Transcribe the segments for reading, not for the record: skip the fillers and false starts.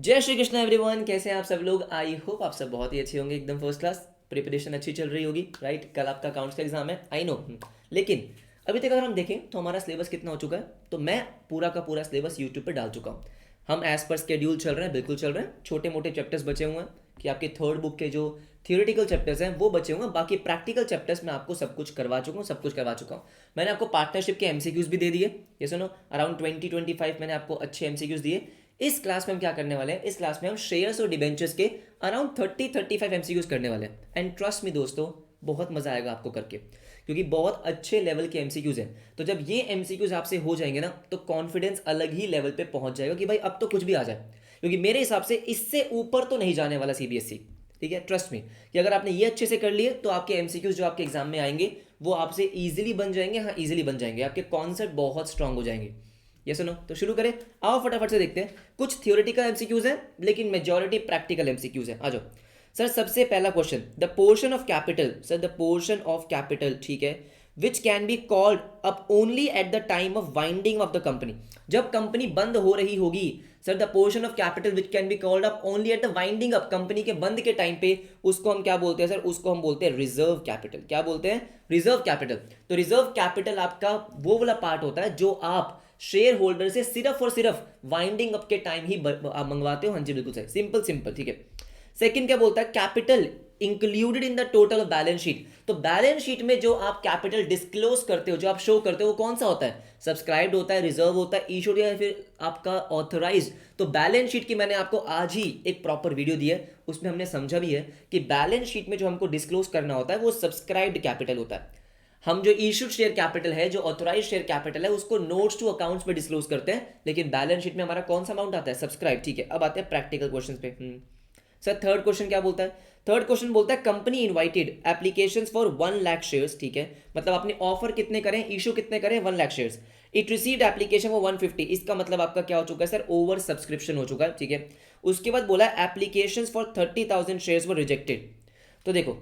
जय श्री कृष्ण एवरीवन, कैसे हैं आप सब लोग। आई होप आप सब बहुत ही अच्छे होंगे, एकदम फर्स्ट क्लास। प्रिपरेशन अच्छी चल रही होगी, राइट। कल आपका अकाउंट्स का एग्जाम है, आई नो। लेकिन अभी तक अगर हम देखें तो हमारा सिलेबस कितना हो चुका है, तो मैं पूरा का पूरा सिलेबस यूट्यूब पे डाल चुका हूँ। हम एज पर स्केड्यूल चल रहे हैं, बिल्कुल चल रहे हैं। छोटे मोटे चैप्टर्स बचे हुए हैं कि आपके थर्ड बुक के जो थियोरेटिकल चैप्टर्स हैं वो बचे हुए हैं। बाकी प्रैक्टिकल चैप्टर्स में आपको सब कुछ करवा चुका हूँ, सब कुछ करवा चुका हूँ। मैंने आपको पार्टनरशिप के एमसीक्यूज भी दे दिए, ये सुनो। अराउंड 20-25 मैंने आपको अच्छे एमसीक्यूज दिए। इस क्लास में हम क्या करने वाले हैं, इस क्लास में हम शेयर्स और डिबेंचर्स के अराउंड 30-35 एमसीक्यूज करने वाले हैं। एंड ट्रस्ट मी दोस्तों, बहुत मजा आएगा आपको करके, क्योंकि बहुत अच्छे लेवल के एमसीक्यूज हैं। तो जब ये एमसीक्यूज आपसे हो जाएंगे ना, तो कॉन्फिडेंस अलग ही लेवल पे पहुंच जाएगा कि भाई अब तो कुछ भी आ जाए। क्योंकि मेरे हिसाब से इससे ऊपर तो नहीं जाने वाला सीबीएसई। ठीक है, ट्रस्ट मी कि अगर आपने ये अच्छे से कर लिए तो आपके एमसीक्यूज जो आपके एग्जाम में आएंगे वो आपसे इजीली बन जाएंगे। हाँ, इजीली बन जाएंगे, आपके कॉन्सेप्ट बहुत स्ट्रांग हो जाएंगे। ये सुनो, तो शुरू करें। आओ फटाफट से देखते हैं। कुछ थियोरेटिकल एमसीक्यूज हैं लेकिन मेजॉरिटी प्रैक्टिकल एमसीक्यूज हैं। आ जाओ सर। सबसे पहला question, the portion of capital. Sir the portion of capital, ठीक है, which can be called up only eight the time of winding of the company. जब कंपनी बंद हो रही होगी, sir the portion of capital which can be called up only at the winding up, company के बंद के time पे, उसको हम क्या बोलते हैं सर? उसको हम बोलते हैं रिजर्व कैपिटल। क्या बोलते हैं? Reserve capital. तो रिजर्व कैपिटल आपका वो वाला पार्ट होता है जो आप शेयर होल्डर से सिर्फ और सिर्फ वाइंडिंग अप के टाइम ही मंगवाते हो। हाँ जी, बिल्कुल सही, सिंपल सिंपल, ठीक है। सेकंड क्या बोलता है? Capital included in the total of balance sheet. तो बैलेंस शीट में जो आप कैपिटल डिस्क्लोज करते हो, जो आप शो करते हो, वो कौन सा होता है? सब्सक्राइब्ड होता है, रिजर्व होता है, इशूड, या फिर आपका ऑथराइज। तो बैलेंस शीट की मैंने आपको आज ही एक प्रॉपर वीडियो दी है, उसमें हमने समझा भी है कि बैलेंस शीट में जो हमको डिस्क्लोज करना होता है वो सब्सक्राइब्ड कैपिटल होता है। हम जो इशूड शेयर कैपिटल है, जो ऑथराइज शेयर कैपिटल है, उसको नोट्स टू अकाउंट्स में डिस्क्लोज करते हैं, लेकिन बैलेंस शीट में हमारा कौन सा अमाउंट आता है? सब्सक्राइब। ठीक है, अब आते हैं प्रैक्टिकल क्वेश्चन पे। सर थर्ड क्वेश्चन क्या बोलता है? थर्ड क्वेश्चन बोलता है company invited applications for 1 lakh shares. ठीक है, मतलब आपने ऑफर कितने करें, इशू कितने करें? 1 lakh shares. It received application for 150। इसका मतलब आपका क्या हो चुका है सर? ओवर सब्सक्रिप्शन हो चुका है। ठीक है, उसके बाद बोला application for 30,000 shares were rejected. तो देखो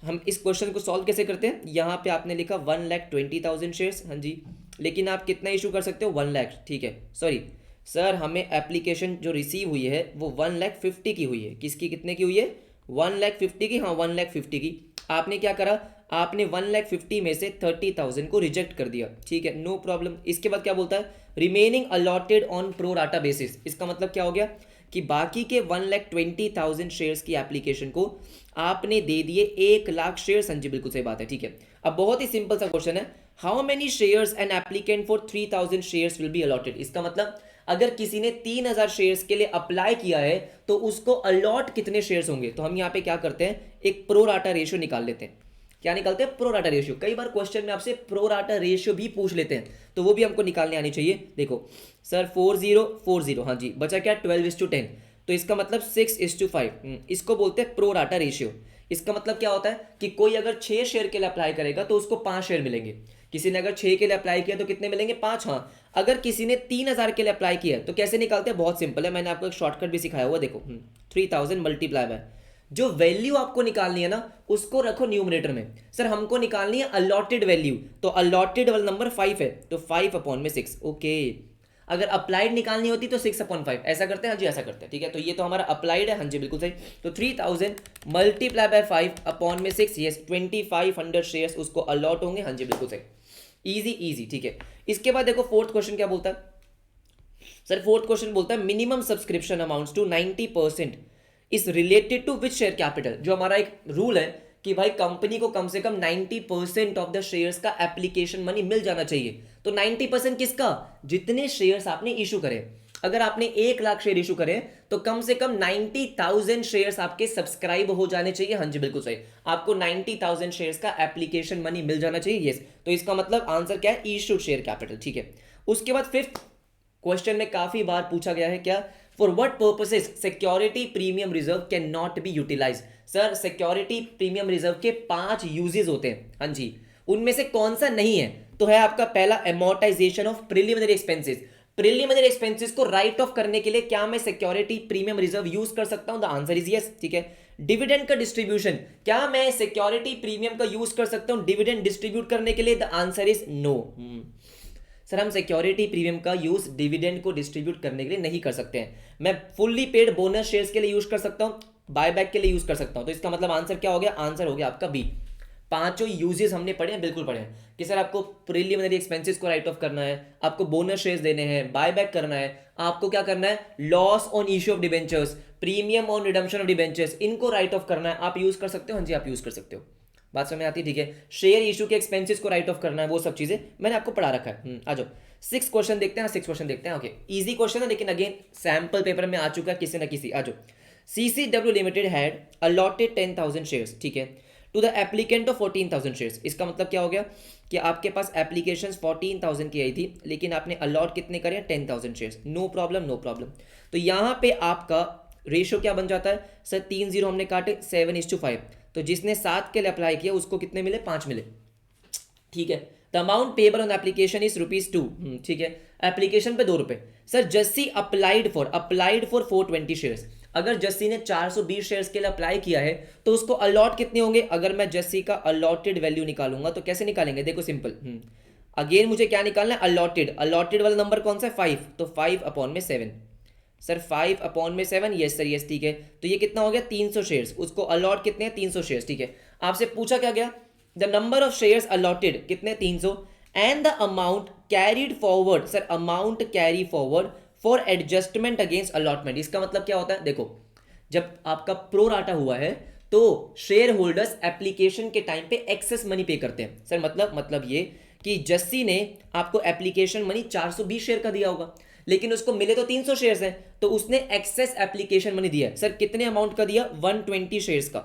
हम इस क्वेश्चन को सॉल्व कैसे करते हैं। यहाँ पे आपने लिखा 1,20,000 शेयर्स, हाँ जी, लेकिन आप कितना इशू कर सकते हो? 1 लाख। ठीक है, सॉरी सर, हमें एप्लीकेशन जो रिसीव हुई है वो 1,50,000 की हुई है। किसकी? कितने की हुई है? 1,50,000 की। हाँ, 1,50,000 की। आपने क्या करा? आपने 1,50,000 में से 30,000 को रिजेक्ट कर दिया। ठीक है, नो प्रॉब्लम। इसके बाद क्या बोलता है? Remaining allotted on pro rata basis. इसका मतलब क्या हो गया कि बाकी के 1,20,000 शेयर्स की एप्लीकेशन को आपने दे दिए 1 लाख शेयर्स। हाँ जी, बिल्कुल सही बात है। ठीक है, अब बहुत ही सिंपल सा क्वेश्चन है, how many shares an applicant for 3,000 shares will be allotted. इसका मतलब अगर किसी ने 3,000 शेयर्स के लिए अप्लाई किया है तो उसको अलॉट कितने शेयर्स होंगे। तो हम यहाँ पे क्या करते हैं, एक प्रो राटा रेशियो निकाल लेते हैं। क्या निकालते हैं? Pro rata ratio. कई बार क्वेश्चन में आपसे प्रो राटा रेशियो भी पूछ लेते हैं, तो वो भी हमको निकालने आनी चाहिए। देखो सर 4040, हाँ जी, बचा क्या? 12:10। तो इसका मतलब 6:5। इसको बोलते हैं प्रो राटा रेशियो। इसका मतलब क्या होता है कि कोई अगर 6 शेयर के लिए अप्लाई करेगा तो उसको 5 शेयर मिलेंगे। किसी ने अगर 6 के लिए अप्लाई किया तो कितने मिलेंगे? 5। हाँ, अगर किसी ने 3,000 के लिए अप्लाई किया तो कैसे निकालते हैं? बहुत सिंपल है, मैंने आपको एक शॉर्टकट भी सिखाया हुआ। देखो 3,000 मल्टीप्लाई बाय जो वैल्यू आपको निकालनी है ना, उसको रखो न्यूमरेटर में। सर हमको निकालनी है अलॉटेड वैल्यू, तो अलॉटेड वाला नंबर 5 है, तो 5/6। ओके, अगर अप्लाइड निकालनी होती तो 6/5। ऐसा करते हैं? हाँ जी, ऐसा करते हैं। ठीक है, तो ये तो हमारा अप्लाइड है। हाँ जी, बिल्कुल सही। तो 3,000 मल्टीप्लाई बाय 5/6, यस 2,500 शेयर्स उसको अलॉट होंगे। हाँ जी, बिल्कुल सही, इजी इजी। ठीक है, इसके बाद देखो फोर्थ क्वेश्चन क्या बोलता है। सर फोर्थ क्वेश्चन बोलता है minimum subscription amounts to 90% is related to which share capital. जो हमारा एक रूल है कि भाई कंपनी को कम से कम 90% ऑफ द शेयर्स का एप्लीकेशन मनी मिल जाना चाहिए। तो 90% किसका? जितने शेयर्स आपने इशू करे। अगर आपने 1 लाख शेयर इशू करे तो कम से कम 90,000 शेयर्स आपके सब्सक्राइब हो जाने चाहिए। हाँ जी, बिल्कुल सही, आपको 90,000 शेयर्स का एप्लीकेशन मनी मिल जाना चाहिए। यस, तो इसका मतलब आंसर क्या है? Issued share capital. ठीक है, उसके बाद फिफ्थ क्वेश्चन में काफी बार पूछा गया है, क्या? For what purposes security premium reserve can not be utilise. Sir security premium reserve के 5 यूजेस होते हैं। हाँ जी, उनमें से कौन सा नहीं है? तो है आपका पहला amortisation of preliminary expenses. Preliminary expenses को राइट ऑफ करने के लिए क्या मैं सिक्योरिटी प्रीमियम रिजर्व यूज कर सकता हूं? The answer is yes. ठीक है, डिविडेंड का डिस्ट्रीब्यूशन, क्या मैं सिक्योरिटी प्रीमियम का यूज कर सकता हूं डिविडेंड डिस्ट्रीब्यूट करने के लिए? The answer is no. Sir हम सिक्योरिटी प्रीमियम का यूज डिविडेंड को डिस्ट्रीब्यूट करने के लिए नहीं कर सकते हैं, मैं फुल्ली पेड बोनस शेयर्स के लिए यूज कर सकता हूँ, बायबैक के लिए यूज कर सकता हूँ। तो इसका मतलब आंसर क्या हो गया, आंसर हो गया आपका बी। पांचों यूजेस हमने पढ़े हैं, बिल्कुल पढ़े हैं कि सर आपको प्रीलिमिनरी एक्सपेंसेस को राइट ऑफ करना है, आपको बोनस शेयर्स देने हैं, बायबैक करना है, आपको क्या करना है, loss on issue of debentures, premium on redemption of debentures, इनको राइट ऑफ करना है। आप यूज कर सकते हो, हाँ जी आप यूज कर सकते हो, बात समझ में आती है, ठीक है। शेयर इशू के एक्सपेंसेस को राइट ऑफ करना है, वो सब चीजें मैंने आपको पढ़ा रखा है। आ जाओ 6 क्वेश्चन देखते हैं, 6 क्वेश्चन देखते हैं। ओके इजी क्वेश्चन है, लेकिन अगेन सैंपल पेपर में आ चुका है किसी ना किसी। आ जाओ, CCW limited had allotted 10,000 shares, ठीक है, to the applicant of 14,000 shares. इसका मतलब क्या हो गया कि आपके पास एप्लीकेशंस 14,000 की आई थी, लेकिन आपने अलॉट कितने करे, 10,000 shares. No problem, no problem. तो यहाँ पे आपका रेशियो क्या बन जाता है सर, 3 0 हमने काटे, 7:5। तो जिसने 7 के लिए अप्लाई किया उसको कितने मिले, 5 मिले, ठीक है। The amount payable on application is ₹2, ठीक है, एप्लीकेशन पे 2 रुपए। Sir Jassi applied for 420 shares, अगर जस्सी ने 420 शेयर्स के लिए अप्लाई किया है तो उसको अलॉट कितने होंगे। अगर मैं जस्सी का अलॉटेड वैल्यू निकालूंगा तो कैसे निकालेंगे, देखो सिंपल, अगेन मुझे क्या निकालना है, अलॉटेड वाला नंबर कौन सा है, 5, तो 5/7। सर 5/7, यस सर यस, ठीक है। तो ये कितना हो गया, 300 शेयर्स, उसको अलॉट कितने हैं, 300 शेयर्स, ठीक है। आपसे पूछा क्या गया, the number of shares allotted कितने, 300, and the amount carried forward, sir amount carry forward for adjustment against allotment. इसका मतलब क्या होता है, देखो जब आपका प्रो राटा हुआ है तो शेयर होल्डर्स एप्लीकेशन के टाइम पे एक्सेस मनी पे करते हैं। सर मतलब ये कि जस्सी ने आपको एप्लीकेशन मनी 420 शेयर का दिया होगा, लेकिन उसको मिले तो 300 शेयर्स हैं, तो उसने एक्सेस एप्लीकेशन मनी दिया है। सर कितने अमाउंट का दिया, 120 शेयर्स का।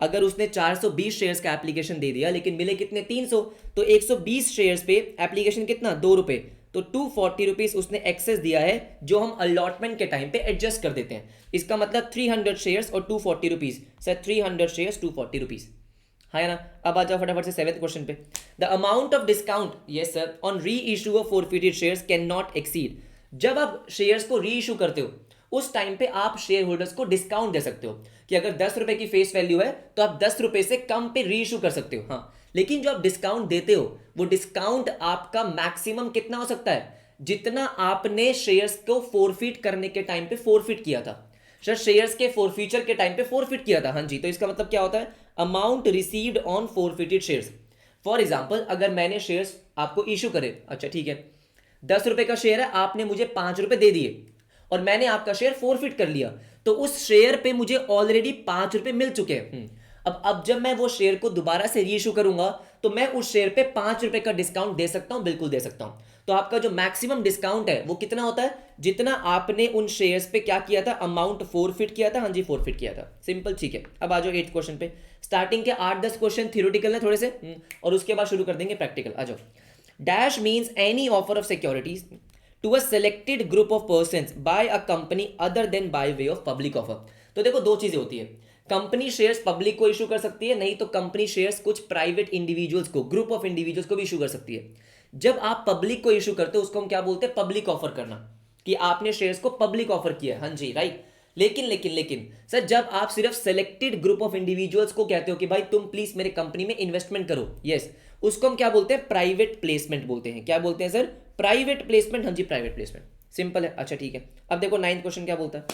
अगर उसने 420 शेयर्स का एप्लीकेशन दे दिया लेकिन मिले कितने, 300, तो 120 शेयर्स पे एप्लीकेशन कितना, 2 रुपए, तो 240 रुपीज उसने एक्सेस दिया है, जो हम अलॉटमेंट के टाइम पे एडजस्ट कर देते हैं। इसका मतलब 300 शेयर्स और 240 रुपीज, सर 300 शेयर्स 240 रुपीज, है ना। अब आ जाओ फटाफट से 7th क्वेश्चन पे। The amount of discount, yes sir, on री issue of forfeited shares can not exceed. जब आप शेयर्स को री इशू करते हो उस टाइम पे आप शेयर होल्डर्स को डिस्काउंट दे सकते हो कि अगर 10 रुपए की फेस वैल्यू है तो आप 10 रुपए से कम पे री इशू कर सकते हो, हाँ। लेकिन जो आप डिस्काउंट देते हो वो डिस्काउंट आपका मैक्सिमम कितना हो सकता है, जितना आपने शेयर्स को फोरफिट करने के टाइम पे फोरफिट किया था। सर शेयर्स के फोरफीचर के टाइम पे फोरफिट किया था, हाँ जी। तो इसका मतलब क्या होता है, amount received on forfeited shares. For example अगर मैंने शेयर्स आपको इशू करे, अच्छा ठीक है, 10 रुपए का शेयर है, आपने मुझे 5 रुपए दे दिए और मैंने आपका शेयर फोरफिट कर लिया, तो उस शेयर पे मुझे ऑलरेडी 5 रुपए मिल चुके हैं। अब जब मैं वो शेयर को दोबारा से रीइशू करूंगा तो मैं उस शेयर पे 5 रुपए का डिस्काउंट दे सकता हूं, बिल्कुल दे सकता हूं। तो आपका जो मैक्सिमम डिस्काउंट है वो कितना होता है, जितना आपने उन शेयर्स पे क्या किया था, अमाउंट फोरफिट किया था, हाँ जी फोरफिट किया था, सिंपल, ठीक है। अब आ जाओ 8th क्वेश्चन पे। स्टार्टिंग के 8-10 क्वेश्चन थ्योरेटिकल है थोड़े से, और उसके बाद शुरू कर देंगे प्रैक्टिकल। आ जाओ, dash means any offer of securities to a selected group of persons by a company other than by way of public offer. तो देखो दो चीजें होती है, कंपनी शेयर्स पब्लिक को इशू कर सकती है, नहीं तो कंपनी शेयर्स कुछ प्राइवेट इंडिविजुअल्स को, ग्रुप ऑफ इंडिविजुअल्स को भी इशू कर सकती है। जब आप पब्लिक को इशू करते हो उसको हम क्या बोलते हैं, पब्लिक ऑफर करना, कि आपने शेयर्स को पब्लिक ऑफर किया, हाँ जी राइट। लेकिन सर जब आप सिर्फ सेलेक्टेड ग्रुप ऑफ इंडिविजुअल्स को कहते हो कि भाई तुम प्लीज मेरे कंपनी में इन्वेस्टमेंट करो, यस, उसको हम क्या बोलते हैं, प्राइवेट प्लेसमेंट बोलते हैं। क्या बोलते हैं सर, प्राइवेट प्लेसमेंट, हाँ जी प्राइवेट प्लेसमेंट, सिंपल है। अच्छा ठीक है, अब देखो 9th क्वेश्चन क्या बोलता है,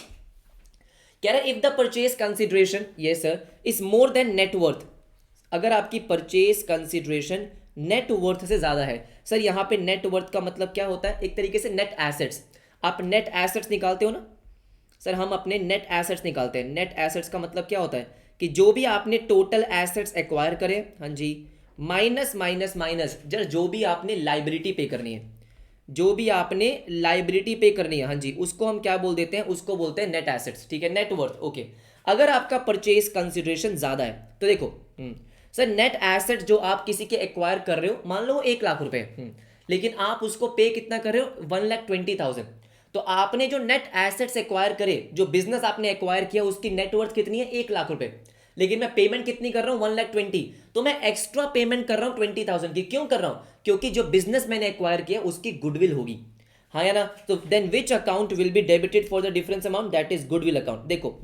कह रहा है इफ द परचेज कंसिडरेशन, ये sir, is more than net worth, अगर आपकी परचेज कंसिडरेशन नेटवर्थ से ज्यादा है। सर यहाँ पे नेटवर्थ का मतलब क्या होता है, एक तरीके से नेट एसेट्स। आप नेट एसेट्स निकालते हो ना सर, हम अपने नेट एसेट्स निकालते हैं। नेट एसेट्स का मतलब क्या होता है कि जो भी आपने टोटल एसेट्स एक्वायर करे, हाँ जी, माइनस माइनस माइनस जो भी आपने लाइबिलिटी पे करनी है, जो भी आपने लाइबिलिटी पे करनी है, हाँ जी, उसको हम क्या बोल देते हैं, उसको बोलते हैं नेट एसेट्स, ठीक है, नेटवर्थ। ओके, अगर आपका परचेज कंसिडरेशन ज्यादा है तो देखो सर नेट एसेट जो आप किसी के एक्वायर कर रहे हो, मान लो 1 लाख रुपए, लेकिन आप उसको पे कितना कर रहे हो, 1,20,000। तो आपने जो नेट एसेट्स एक्वायर करे, जो बिजनेस आपने एक्वायर किया, उसकी नेटवर्थ कितनी है, 1 लाख रुपए, लेकिन मैं पेमेंट कितनी कर रहा हूं, 1,20,000। तो मैं एक्स्ट्रा पेमेंट कर रहा हूं 20,000 की। क्यों कर रहा हूं, क्योंकि जो बिजनेस मैंने एक्वायर किया उसकी गुडविल होगी, हाँ या ना। तो then which account will be debited for the difference amount, that is goodwill account. देखो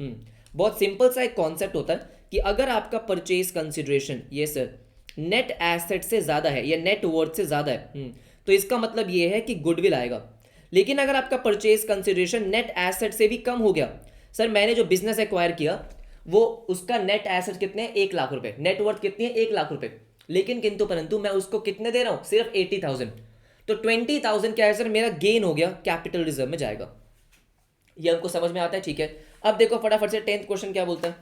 बहुत सिंपल सा एक कॉन्सेप्ट होता है कि अगर आपका परचेज कंसिडरेशन, ये सर, नेट एसेट से ज्यादा है या नेट वर्थ से ज्यादा है, तो इसका मतलब ये है कि गुडविल आएगा। लेकिन अगर आपका परचेज कंसिडरेशन नेट एसेट से भी कम हो गया, सर मैंने जो बिजनेस एक्वायर किया वो उसका नेट एसेट कितने हैं, 1 लाख रुपए, नेटवर्थ कितनी है, 1 लाख रुपए, लेकिन किंतु परंतु मैं उसको कितने दे रहा हूं, सिर्फ 80,000, तो 20,000 क्या है सर, मेरा गेन हो गया, कैपिटल रिजर्व में जाएगा। ये हमको समझ में आता है, ठीक है। अब देखो फटाफट से 10th क्वेश्चन क्या बोलता है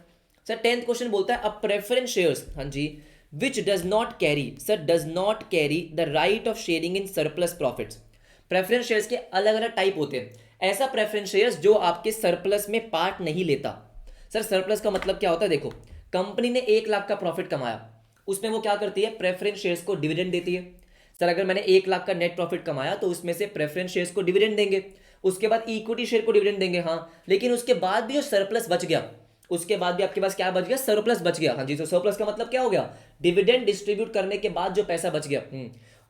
सर, 10th क्वेश्चन बोलता है अ प्रेफरेंस शेयर्स, हाँ जी, which does not carry, sir does not carry the right of sharing in surplus profits. Preference shares के अलग अलग टाइप होते हैं। ऐसा प्रेफरेंस शेयर्स जो आपके सरप्लस में पार्ट नहीं लेता। सर सरप्लस का मतलब क्या होता है, देखो कंपनी ने 1 लाख का प्रॉफिट कमाया, उसमें वो क्या करती है, प्रेफरेंस शेयर्स को डिविडेंड देती है। सर अगर मैंने 1 लाख का नेट प्रॉफिट कमाया तो उसमें से प्रेफरेंस शेयर्स को डिविडेंड देंगे, उसके बाद इक्विटी शेयर को डिविडेंड देंगे, हाँ, लेकिन उसके बाद भी जो सरप्लस बच गया, उसके बाद भी आपके पास क्या बच गया, सरप्लस बच गया, हाँ जी। तो सरप्लस का मतलब क्या हो गया, डिविडेंड डिस्ट्रीब्यूट करने के बाद जो पैसा बच गया,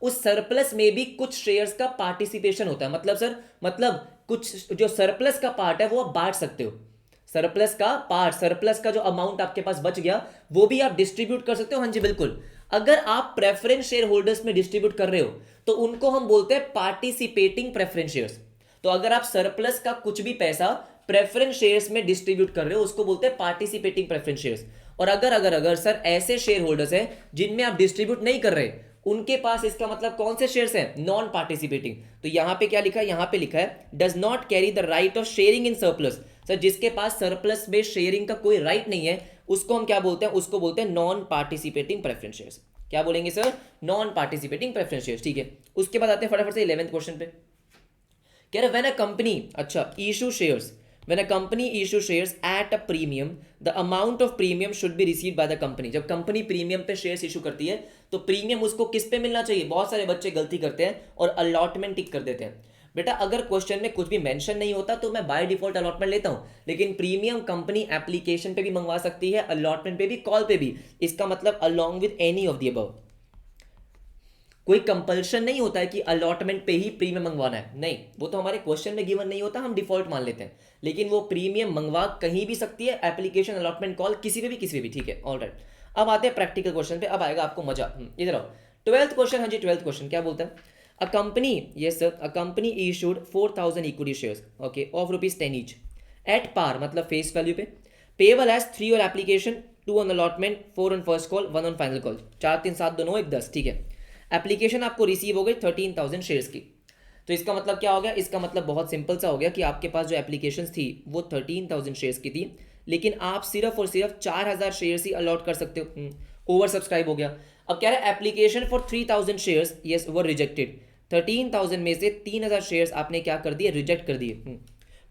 उस सरप्लस में भी कुछ शेयर्स का पार्टिसिपेशन होता है। मतलब सर, मतलब कुछ जो सरप्लस का पार्ट है वो आप बांट सकते हो। सरप्लस का पार्ट, सरप्लस का जो अमाउंट आपके पास बच गया वो भी आप डिस्ट्रीब्यूट कर सकते हो, हाँ जी बिल्कुल। अगर आप प्रेफरेंस शेयर होल्डर्स में डिस्ट्रीब्यूट कर रहे हो तो उनको हम बोलते हैं पार्टिसिपेटिंग प्रेफरेंस शेयर्स। तो अगर आप सरप्लस का कुछ भी पैसा प्रेफरेंस शेयर्स में डिस्ट्रीब्यूट कर रहे हो उसको बोलते हैं पार्टिसिपेटिंग प्रेफरेंस शेयर्स। और अगर अगर अगर सर ऐसे शेयर होल्डर्स हैं जिनमें आप डिस्ट्रीब्यूट नहीं कर रहे, उनके पास इसका मतलब कौन से शेयर्स हैं, नॉन पार्टिसिपेटिंग। तो यहां पे क्या लिखा है, यहां पे लिखा है does not carry the right of sharing in surplus. Sir जिसके पास सरप्लस में शेयरिंग का कोई राइट नहीं है उसको हम क्या बोलते हैं, उसको बोलते हैं नॉन पार्टिसिपेटिंग प्रेफरेंस शेयर्स। क्या बोलेंगे sir, non participating preference shares, ठीक है। उसके बाद आते हैं फटाफट से 11th क्वेश्चन पे। कह रहे व्हेन अ कंपनी, अच्छा, issue shares, when a company issue shares at a premium the amount of premium should be received by the company। जब कंपनी प्रीमियम पे शेयर्स इशू करती है तो प्रीमियम उसको किस पे मिलना चाहिए। बहुत सारे बच्चे गलती करते हैं और अलॉटमेंट टिक कर देते हैं। बेटा अगर क्वेश्चन में कुछ भी मेंशन नहीं होता तो मैं बाय डिफॉल्ट अलॉटमेंट लेता हूं, लेकिन प्रीमियम कंपनी एप्लीकेशन पे भी मंगवा सकती है, अलॉटमेंट पे भी, कॉल पे भी। इसका मतलब along with any of the above. कोई कंपल्शन नहीं होता है कि अलॉटमेंट पे ही प्रीमियम मंगवाना है, नहीं, वो तो हमारे क्वेश्चन में गिवन नहीं होता, हम डिफॉल्ट मान लेते हैं। लेकिन वो प्रीमियम मंगवा कहीं भी सकती है, एप्लीकेशन, अलॉटमेंट, कॉल, किसी पे भी, किसी पे भी, ठीक है, ऑलराइट। अब आते हैं प्रैक्टिकल क्वेश्चन पे, अब आएगा आपको मजा। इधर आओ, 12th क्वेश्चन, हाँ जी 12th क्वेश्चन क्या बोलता है, a company, yes sir, a company issued 4,000 equity shares, okay, of ₹10 each at par, मतलब फेस वैल्यू पे, payable as 3 on application, 2 on allotment, 4 on first call, 1 on final call, 4 3 7 2 9 1 10, ठीक है। Application आपको receive हो गई 13,000 शेयर्स की। तो इसका मतलब क्या हो गया, इसका मतलब बहुत सिंपल सा हो गया कि आपके पास जो एप्लीकेशंस थी वो 13,000 शेयर्स की थी, लेकिन आप सिर्फ और सिर्फ 4,000 शेयर्स ही अलॉट कर सकते हो, ओवर सब्सक्राइब हो गया। अब कह रहा है एप्लीकेशन फॉर 3,000 शेयर्स, यस, वो रिजेक्टेड। 13,000 में से 3,000 शेयर्स आपने क्या कर दिए, रिजेक्ट कर दिए।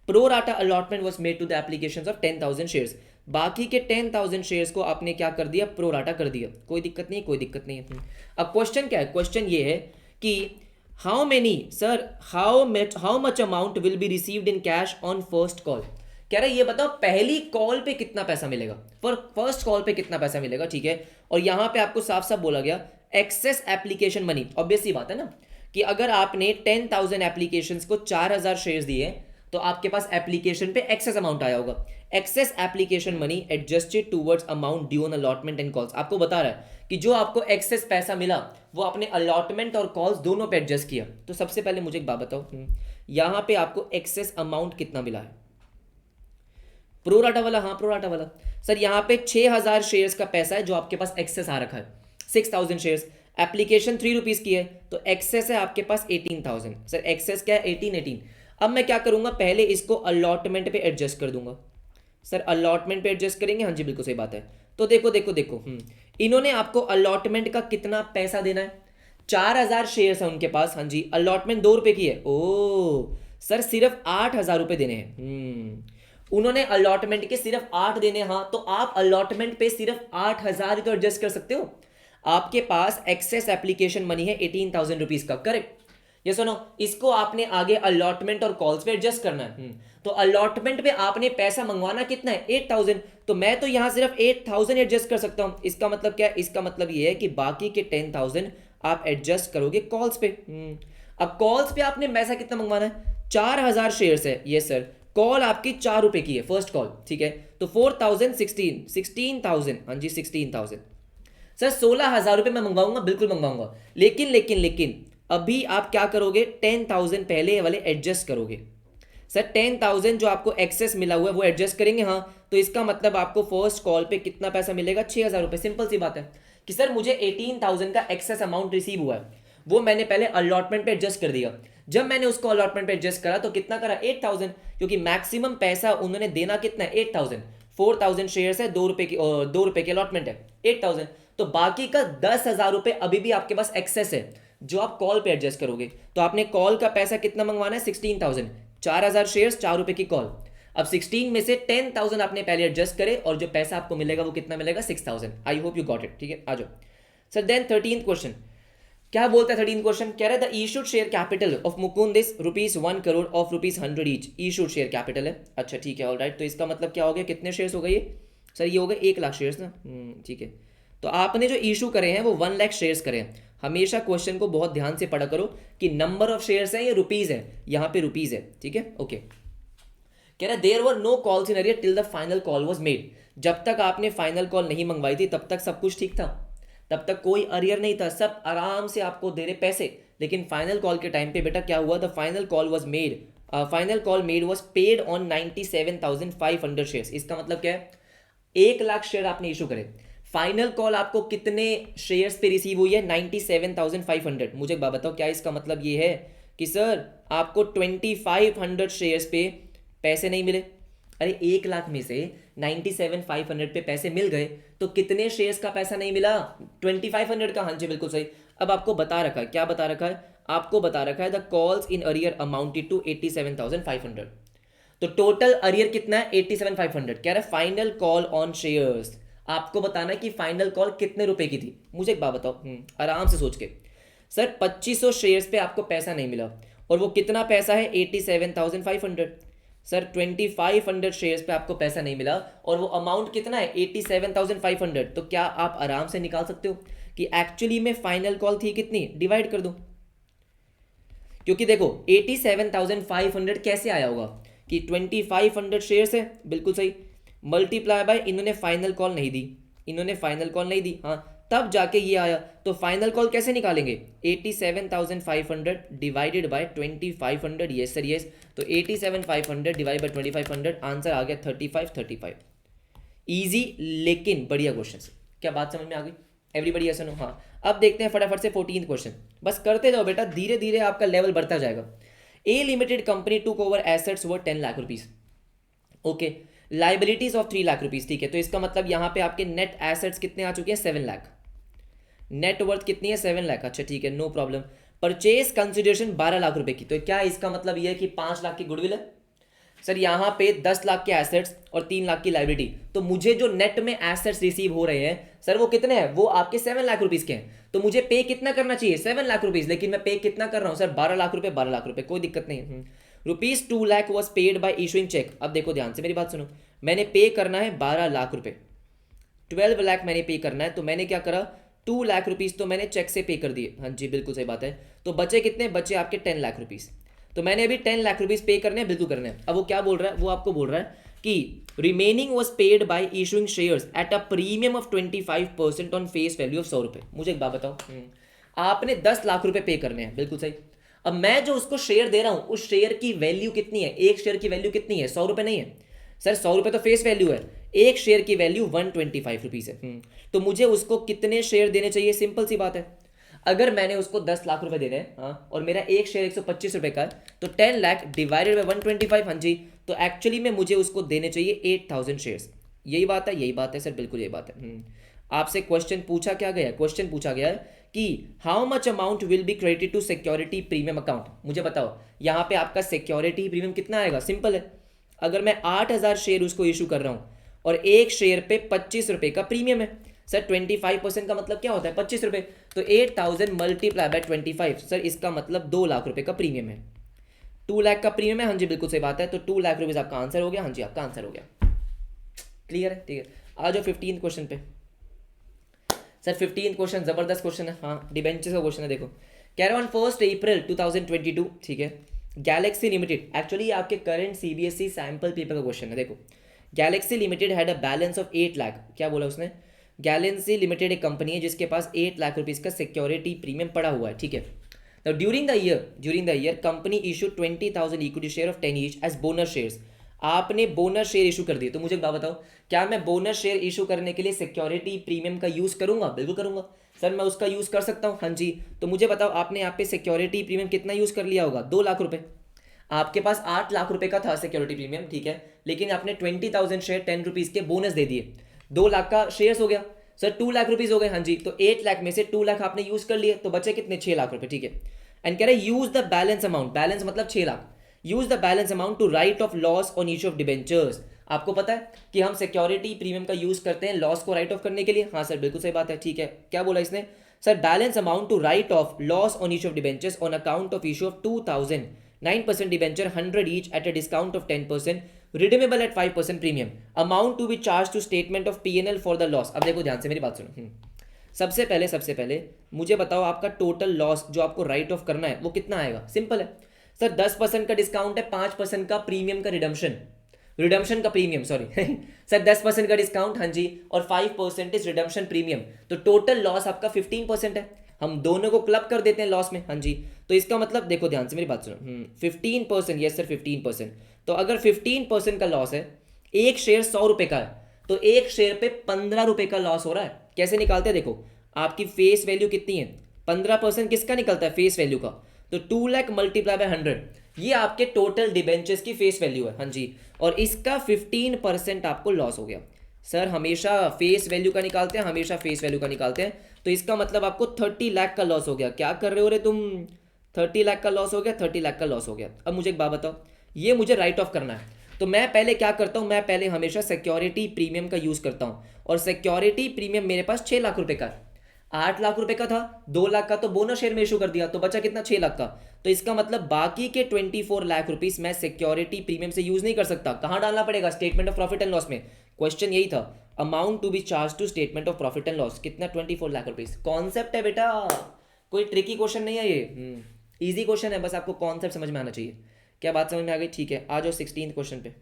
Pro rata allotment was made to the application of 10,000 shares, बाकी के 10,000 शेयर्स को आपने क्या कर दिया, प्रो राटा कर दिया। कोई दिक्कत नहीं, कोई दिक्कत नहीं है। अब क्वेश्चन क्या है, क्वेश्चन ये है कि how many, sir how much amount will be received in cash on first call. कह रहा है ये बताओ पहली कॉल पे कितना पैसा मिलेगा, फर्स्ट कॉल पे कितना पैसा मिलेगा, ठीक है। और यहां पे आपको साफ साफ बोला गया एक्सेस एप्लीकेशन मनी। ऑब्वियस सी बात है ना कि अगर आपने 10,000 एप्लीकेशंस को 4,000 शेयर्स दिए तो आपके पास एप्लीकेशन पे एक्सेस अमाउंट आया होगा। Excess application money adjusted towards amount due on allotment and calls. आपको बता रहा है कि जो आपको एक्सेस पैसा मिला वो आपने अलॉटमेंट और कॉल्स दोनों पे एडजस्ट किया। तो सबसे पहले मुझे एक बात बताओ, यहां पे आपको एक्सेस अमाउंट कितना मिला है, प्रोराटा वाला, हाँ प्रोराटा वाला। सर यहाँ पे 6,000 शेयर्स का पैसा है जो आपके पास एक्सेस आ रखा है, 6,000 शेयर्स, एप्लीकेशन 3 रुपीज़ की है तो एक्सेस है आपके पास 18,000। सर एक्सेस क्या है, 18। अब मैं क्या करूंगा, पहले इसको अलॉटमेंट पे एडजस्ट कर दूंगा। सर अलॉटमेंट पे एडजस्ट करेंगे, हाँ जी बिल्कुल सही बात है। तो देखो देखो देखो, इन्होंने आपको अलॉटमेंट का कितना पैसा देना है, 4,000 शेयर्स है उनके पास, हाँ जी, अलॉटमेंट 2 रुपए की है। ओ सर सिर्फ 8,000 रुपए देने हैं। उन्होंने अलॉटमेंट के सिर्फ 8 देने, हाँ, तो आप अलॉटमेंट पे सिर्फ 8,000 तो एडजस्ट कर सकते हो। आपके पास एक्सेस एप्लीकेशन मनी है 18,000 रुपीज का, करेक्ट। ये सुनो, इसको आपने आगे अलॉटमेंट और कॉल्स पे एडजस्ट करना है। तो अलॉटमेंट पे आपने पैसा मंगवाना कितना है, 8,000, तो मैं तो यहां सिर्फ 8,000 एडजस्ट कर सकता हूं। इसका मतलब क्या है, इसका मतलब ये है कि बाकी के 10,000 आप एडजस्ट करोगे कॉल्स पे। अब कॉल्स पे आपने पैसा कितना मंगवाना है, 4,000 शेयर्स है, ये सर, कॉल आपकी 4 रुपए की है, फर्स्ट कॉल, ठीक है। तो 4,000 16,000, हाँ जी 16,000। सर 16,000 रुपए मैं मंगवाऊंगा, बिल्कुल मंगवाऊंगा, लेकिन लेकिन लेकिन अभी आप क्या करोगे, 10,000 पहले वाले एडजस्ट करोगे। सर 10,000 जो आपको एक्सेस मिला हुआ है वो एडजस्ट करेंगे, हाँ, तो इसका मतलब आपको फर्स्ट कॉल पे कितना पैसा मिलेगा, 6,000 रुपये। सिंपल सी बात है कि सर मुझे 18,000 का एक्सेस अमाउंट रिसीव हुआ है, वो मैंने पहले अलॉटमेंट पे एडजस्ट कर दिया। जब मैंने उसको अलॉटमेंट पे एडजस्ट करा तो कितना करा, 8,000, क्योंकि मैक्सिमम पैसा उन्होंने देना कितना है, 8,000। 4,000 शेयर्स है, 2 रुपए की अलॉटमेंट है, 8,000। तो बाकी का 10,000 रुपये अभी भी आपके पास एक्सेस है जो आप कॉल पे एडजस्ट करोगे। तो आपने कॉल का पैसा कितना मंगवाना है, 16,000, 4,000 शेयर्स, 4 रुपए की कॉल। अब 16 में से 10,000 आपने पहले एडजस्ट करे और जो पैसा आपको मिलेगा वो कितना मिलेगा, 6,000। I hope you got it, ठीक है, आ जाओ सर। देन 13th क्वेश्चन क्या बोलता है, 13th क्वेश्चन कह रहा है the issued share capital of Mukund is ₹1 crore of ₹100 each. Issued share capital है, अच्छा ठीक है, ऑलराइट। तो इसका मतलब क्या हो गया, कितने शेयर्स हो गए ये, सर ये हो गए 1 लाख शेयर्स ना, ठीक है। तो आपने जो इशू करे हैं वो 1 लाख शेयर्स करे हैं। हमेशा क्वेश्चन को बहुत ध्यान से पढ़ा करो कि नंबर ऑफ शेयर्स है या रुपीज है, यहाँ पे रुपीज है, ठीक है, ओके। कह रहा there were no calls in arrear till the final call was made. जब तक आपने फाइनल कॉल नहीं मंगवाई थी तब तक सब कुछ ठीक था, तब तक कोई अरियर नहीं था, सब आराम से आपको दे रहे पैसे। लेकिन फाइनल कॉल के टाइम पे बेटा क्या हुआ, the final call was made, final call made was paid on 97,500 shares. इसका मतलब क्या है, 1 लाख शेयर आपने इशू करे, फाइनल कॉल आपको कितने शेयर्स पे रिसीव हुई है, 97,500। मुझे एक बात बताओ, क्या इसका मतलब ये है कि सर आपको 2,500 शेयर्स पे पैसे नहीं मिले? अरे 1 लाख में से 97,500 पे पैसे मिल गए तो कितने शेयर्स का पैसा नहीं मिला, 2,500 का। हाँ जी बिल्कुल सही। अब आपको बता रखा है, क्या बता रखा है, आपको बता रखा है the calls in arrear amounted to 87,500। तो टोटल अरियर कितना है, 87,500। कह रहा है फाइनल कॉल ऑन शेयर्स, आपको बताना है कि फाइनल कॉल कितने रुपए की थी। मुझे एक बात बताओ, आराम से सोच के। सर 2,500 शेयर्स पे आपको पैसा नहीं मिला और वो कितना पैसा है, 87,500। सर 2,500 शेयर्स पे आपको पैसा नहीं मिला और वो अमाउंट कितना है, 87,500। तो क्या आप आराम से निकाल सकते हो कि एक्चुअली में फाइनल कॉल थी कितनी, डिवाइड कर दो। क्योंकि देखो 87,500 कैसे आया होगा कि 2,500 शेयर्स है, बिल्कुल सही, मल्टीप्लाई बाय इन्होंने फाइनल कॉल नहीं दी, इन्होंने फाइनल कॉल नहीं दी, हाँ, तब जाके ये आया। तो फाइनल कॉल कैसे निकालेंगे, 87,500 divided by 2,500, yes sir yes. तो 87,500 डिवाइड बाय 2,500, आंसर आ गया 35। इजी लेकिन बढ़िया क्वेश्चन। क्या बात समझ में आ गई एवरीबॉडी, यस नो? हाँ, अब देखते हैं फटाफट से 14th क्वेश्चन। बस करते जाओ बेटा, धीरे धीरे आपका लेवल बढ़ता जाएगा। A limited company took over assets worth 10 lakh rupees, okay, liabilities of 3 lakh rupees, ठीक है। तो इसका मतलब यहाँ पे आपके नेट एसेट्स कितने आ चुके हैं, 7 लाख, नेट वर्थ कितनी है, 7 लाख, अच्छा ठीक है, no problem. Purchase consideration 12 lakh रुपए की, तो क्या इसका मतलब ये है कि 5 लाख की गुडविल है? सर यहाँ पे 10 लाख के एसेट्स और 3 लाख की लाइबिलिटी, तो मुझे जो नेट में एसेट्स रिसीव हो रहे हैं सर वो कितने हैं, वो आपके 7 लाख रुपीज के हैं। तो मुझे पे कितना करना चाहिए, 7 लाख रुपीज, लेकिन मैं पे कितना कर रहा हूँ सर, 12 लाख रुपए, 12 लाख रुपए, कोई दिक्कत नहीं है। ₹2 lakh was paid by issuing cheque. अब देखो ध्यान से मेरी बात सुनो, मैंने पे करना है 12 लाख रुपए, 12 लाख मैंने पे करना है। तो मैंने क्या करा, 2 लाख रुपीज तो मैंने चेक से पे कर दिए, हाँ जी बिल्कुल सही बात है। तो बचे कितने, बचे आपके 10 लाख रुपीज। तो मैंने अभी 10 लाख रुपीज पे करने हैं, बिल्कुल करने हैं। अब वो क्या बोल रहा है, वो आपको बोल रहा है कि remaining was paid by issuing shares at a premium of 25% on face value of 100 रुपए। मुझे एक बात बताओ, आपने 10 लाख रुपए पे करने हैं, बिल्कुल सही। अब मैं जो उसको शेयर दे रहा हूं उस शेयर की वैल्यू कितनी है, एक शेयर की वैल्यू कितनी है, 100 रुपए नहीं है सर, 100 रुपए तो फेस वैल्यू है, एक शेयर की वैल्यू 125 रुपीज है। तो मुझे उसको कितने शेयर देने चाहिए, सिंपल सी बात है। अगर मैंने उसको 10 लाख रुपए देने हैं, हाँ, और मेरा एक शेयर 125 रुपए का है, तो 10 लाख डिवाइडेड बाय 125, हाँ जी, तो एक्चुअली में मुझे उसको देने चाहिए 8,000 शेयर्स। यही बात है, यही बात है सर, बिल्कुल यही बात है। आपसे क्वेश्चन पूछा क्या गया, क्वेश्चन पूछा गया है कि how much amount will be credited to security premium account. मुझे बताओ यहाँ पे आपका सिक्योरिटी प्रीमियम कितना आएगा, सिंपल है। अगर मैं 8,000 शेयर उसको इशू कर रहा हूँ और एक शेयर पे 25 रुपए का प्रीमियम है, सर 25% का मतलब क्या होता है, 25 रुपए। तो 8,000 मल्टीप्लाई बाय 25, सर इसका मतलब 2 लाख रुपए का प्रीमियम है, 2 लाख का प्रीमियम है, हाँ जी बिल्कुल सही बात है। तो 2 लाख रुपीज आपका आंसर हो गया, हाँ जी आपका आंसर हो गया, क्लियर है, ठीक है। आ जाओ 15th क्वेश्चन पे। सर 15th क्वेश्चन जबरदस्त क्वेश्चन है, हाँ, डिबेंचर्स का क्वेश्चन है। देखो कह रहा है 1 अप्रैल 2022, ठीक है, गैलेक्सी लिमिटेड, एक्चुअली आपके करंट सीबीएसई सैंपल पेपर का क्वेश्चन है। देखो Galaxy limited had a balance of 8 lakh, क्या बोला उसने, गैलेक्सी लिमिटेड एक कंपनी है जिसके पास 8 लाख रुपीज का सिक्योरिटी प्रीमियम पड़ा हुआ है, ठीक है। तो during the year company issue 20,000 equity share of 10 each as bonus shares. आपने बोनस शेयर इशू कर दिए, तो मुझे एक बात बताओ, क्या मैं बोनस शेयर इशू करने के लिए सिक्योरिटी प्रीमियम का यूज़ करूंगा? बिल्कुल करूंगा सर, मैं उसका यूज़ कर सकता हूँ। हाँ जी, तो मुझे बताओ आपने यहाँ पे सिक्योरिटी प्रीमियम कितना यूज़ कर लिया होगा? 2 लाख रुपए। आपके पास 8 लाख रुपए का था सिक्योरिटी प्रीमियम, ठीक है, लेकिन आपने 20,000 शेयर 10 रुपीज़ के बोनस दे दिए, 2 लाख का शेयर्स हो गया सर, 2 लाख रुपीज़ हो गए। हाँ जी, तो 8 लाख में से 2 लाख आपने यूज़ कर लिए, तो बचे कितने? 6 लाख रुपए, ठीक है। एंड कह रहे use the balance amount, balance मतलब 6 lakh, use the balance amount to write off loss on issue of debentures. आपको पता है कि हम सिक्योरिटी प्रीमियम का यूज करते हैं लॉस को राइट ऑफ करने के लिए। हाँ सर, बिल्कुल सही बात है, ठीक है। क्या बोला इसने? Sir balance amount to write off loss on issue of debentures on account of issue of 2,000 9% debenture 100 each at a discount of 10%, redeemable at 5% premium, amount to be charged to statement of P&L for the loss। अब देखो ध्यान से मेरी बात सुनो। सबसे पहले मुझे बताओ आपका टोटल लॉस जो आपको राइट ऑफ करना है वो कितना आएगा? सिंपल है सर, 10% का डिस्काउंट है, 5% का प्रीमियम का रिडम्शन का प्रीमियम, सॉरी सर 10% का डिस्काउंट, हाँ जी, और 5% रिडम्शन प्रीमियम, तो टोटल लॉस आपका 15% है। हम दोनों को क्लब कर देते हैं लॉस में, हाँ जी। तो इसका मतलब देखो ध्यान से मेरी बात सुनो, 15%, यस सर 15%। तो अगर 15% का लॉस है, एक शेयर 100 रुपए का है, तो एक शेयर पे 15 रुपए का लॉस हो रहा है। कैसे निकालते हैं? देखो आपकी फेस वैल्यू कितनी है, 15% किसका निकलता है? फेस वैल्यू का। तो 2 लाख मल्टीप्लाई बाय 100, ये आपके टोटल डिबेंचर्स की फेस वैल्यू है, हाँ जी, और इसका 15% आपको लॉस हो गया। सर हमेशा फेस वैल्यू का निकालते हैं, हमेशा फेस वैल्यू का निकालते हैं, तो इसका मतलब आपको 30 लाख का लॉस हो गया। क्या कर रहे हो रे तुम? 30 लाख का लॉस हो गया, 30 लाख का लॉस हो गया। अब मुझे एक बात बताओ, ये मुझे राइट ऑफ करना है, तो मैं पहले क्या करता हूं? मैं पहले हमेशा सिक्योरिटी प्रीमियम का यूज करता हूं, और सिक्योरिटी प्रीमियम मेरे पास 6 लाख रुपए का है। 8 लाख रुपए का था, 2 लाख का तो बोनस शेयर में इशू कर दिया, तो बचा कितना? 6 लाख का। तो इसका मतलब बाकी के 24 लाख रुपीस मैं सिक्योरिटी प्रीमियम से यूज नहीं कर सकता। कहां डालना पड़ेगा? Statement of profit and loss में। क्वेश्चन यही था, amount to be charge to statement of profit and loss, कितना? 24 लाख रुपीस। कॉन्सेप्ट है बेटा, कोई ट्रिकी क्वेश्चन नहीं है ये, इजी क्वेश्चन है, बस आपको कॉन्सेप्ट समझ में आना चाहिए। क्या बात समझ में आ गई? ठीक है, आ जाओ 16 क्वेश्चन पे।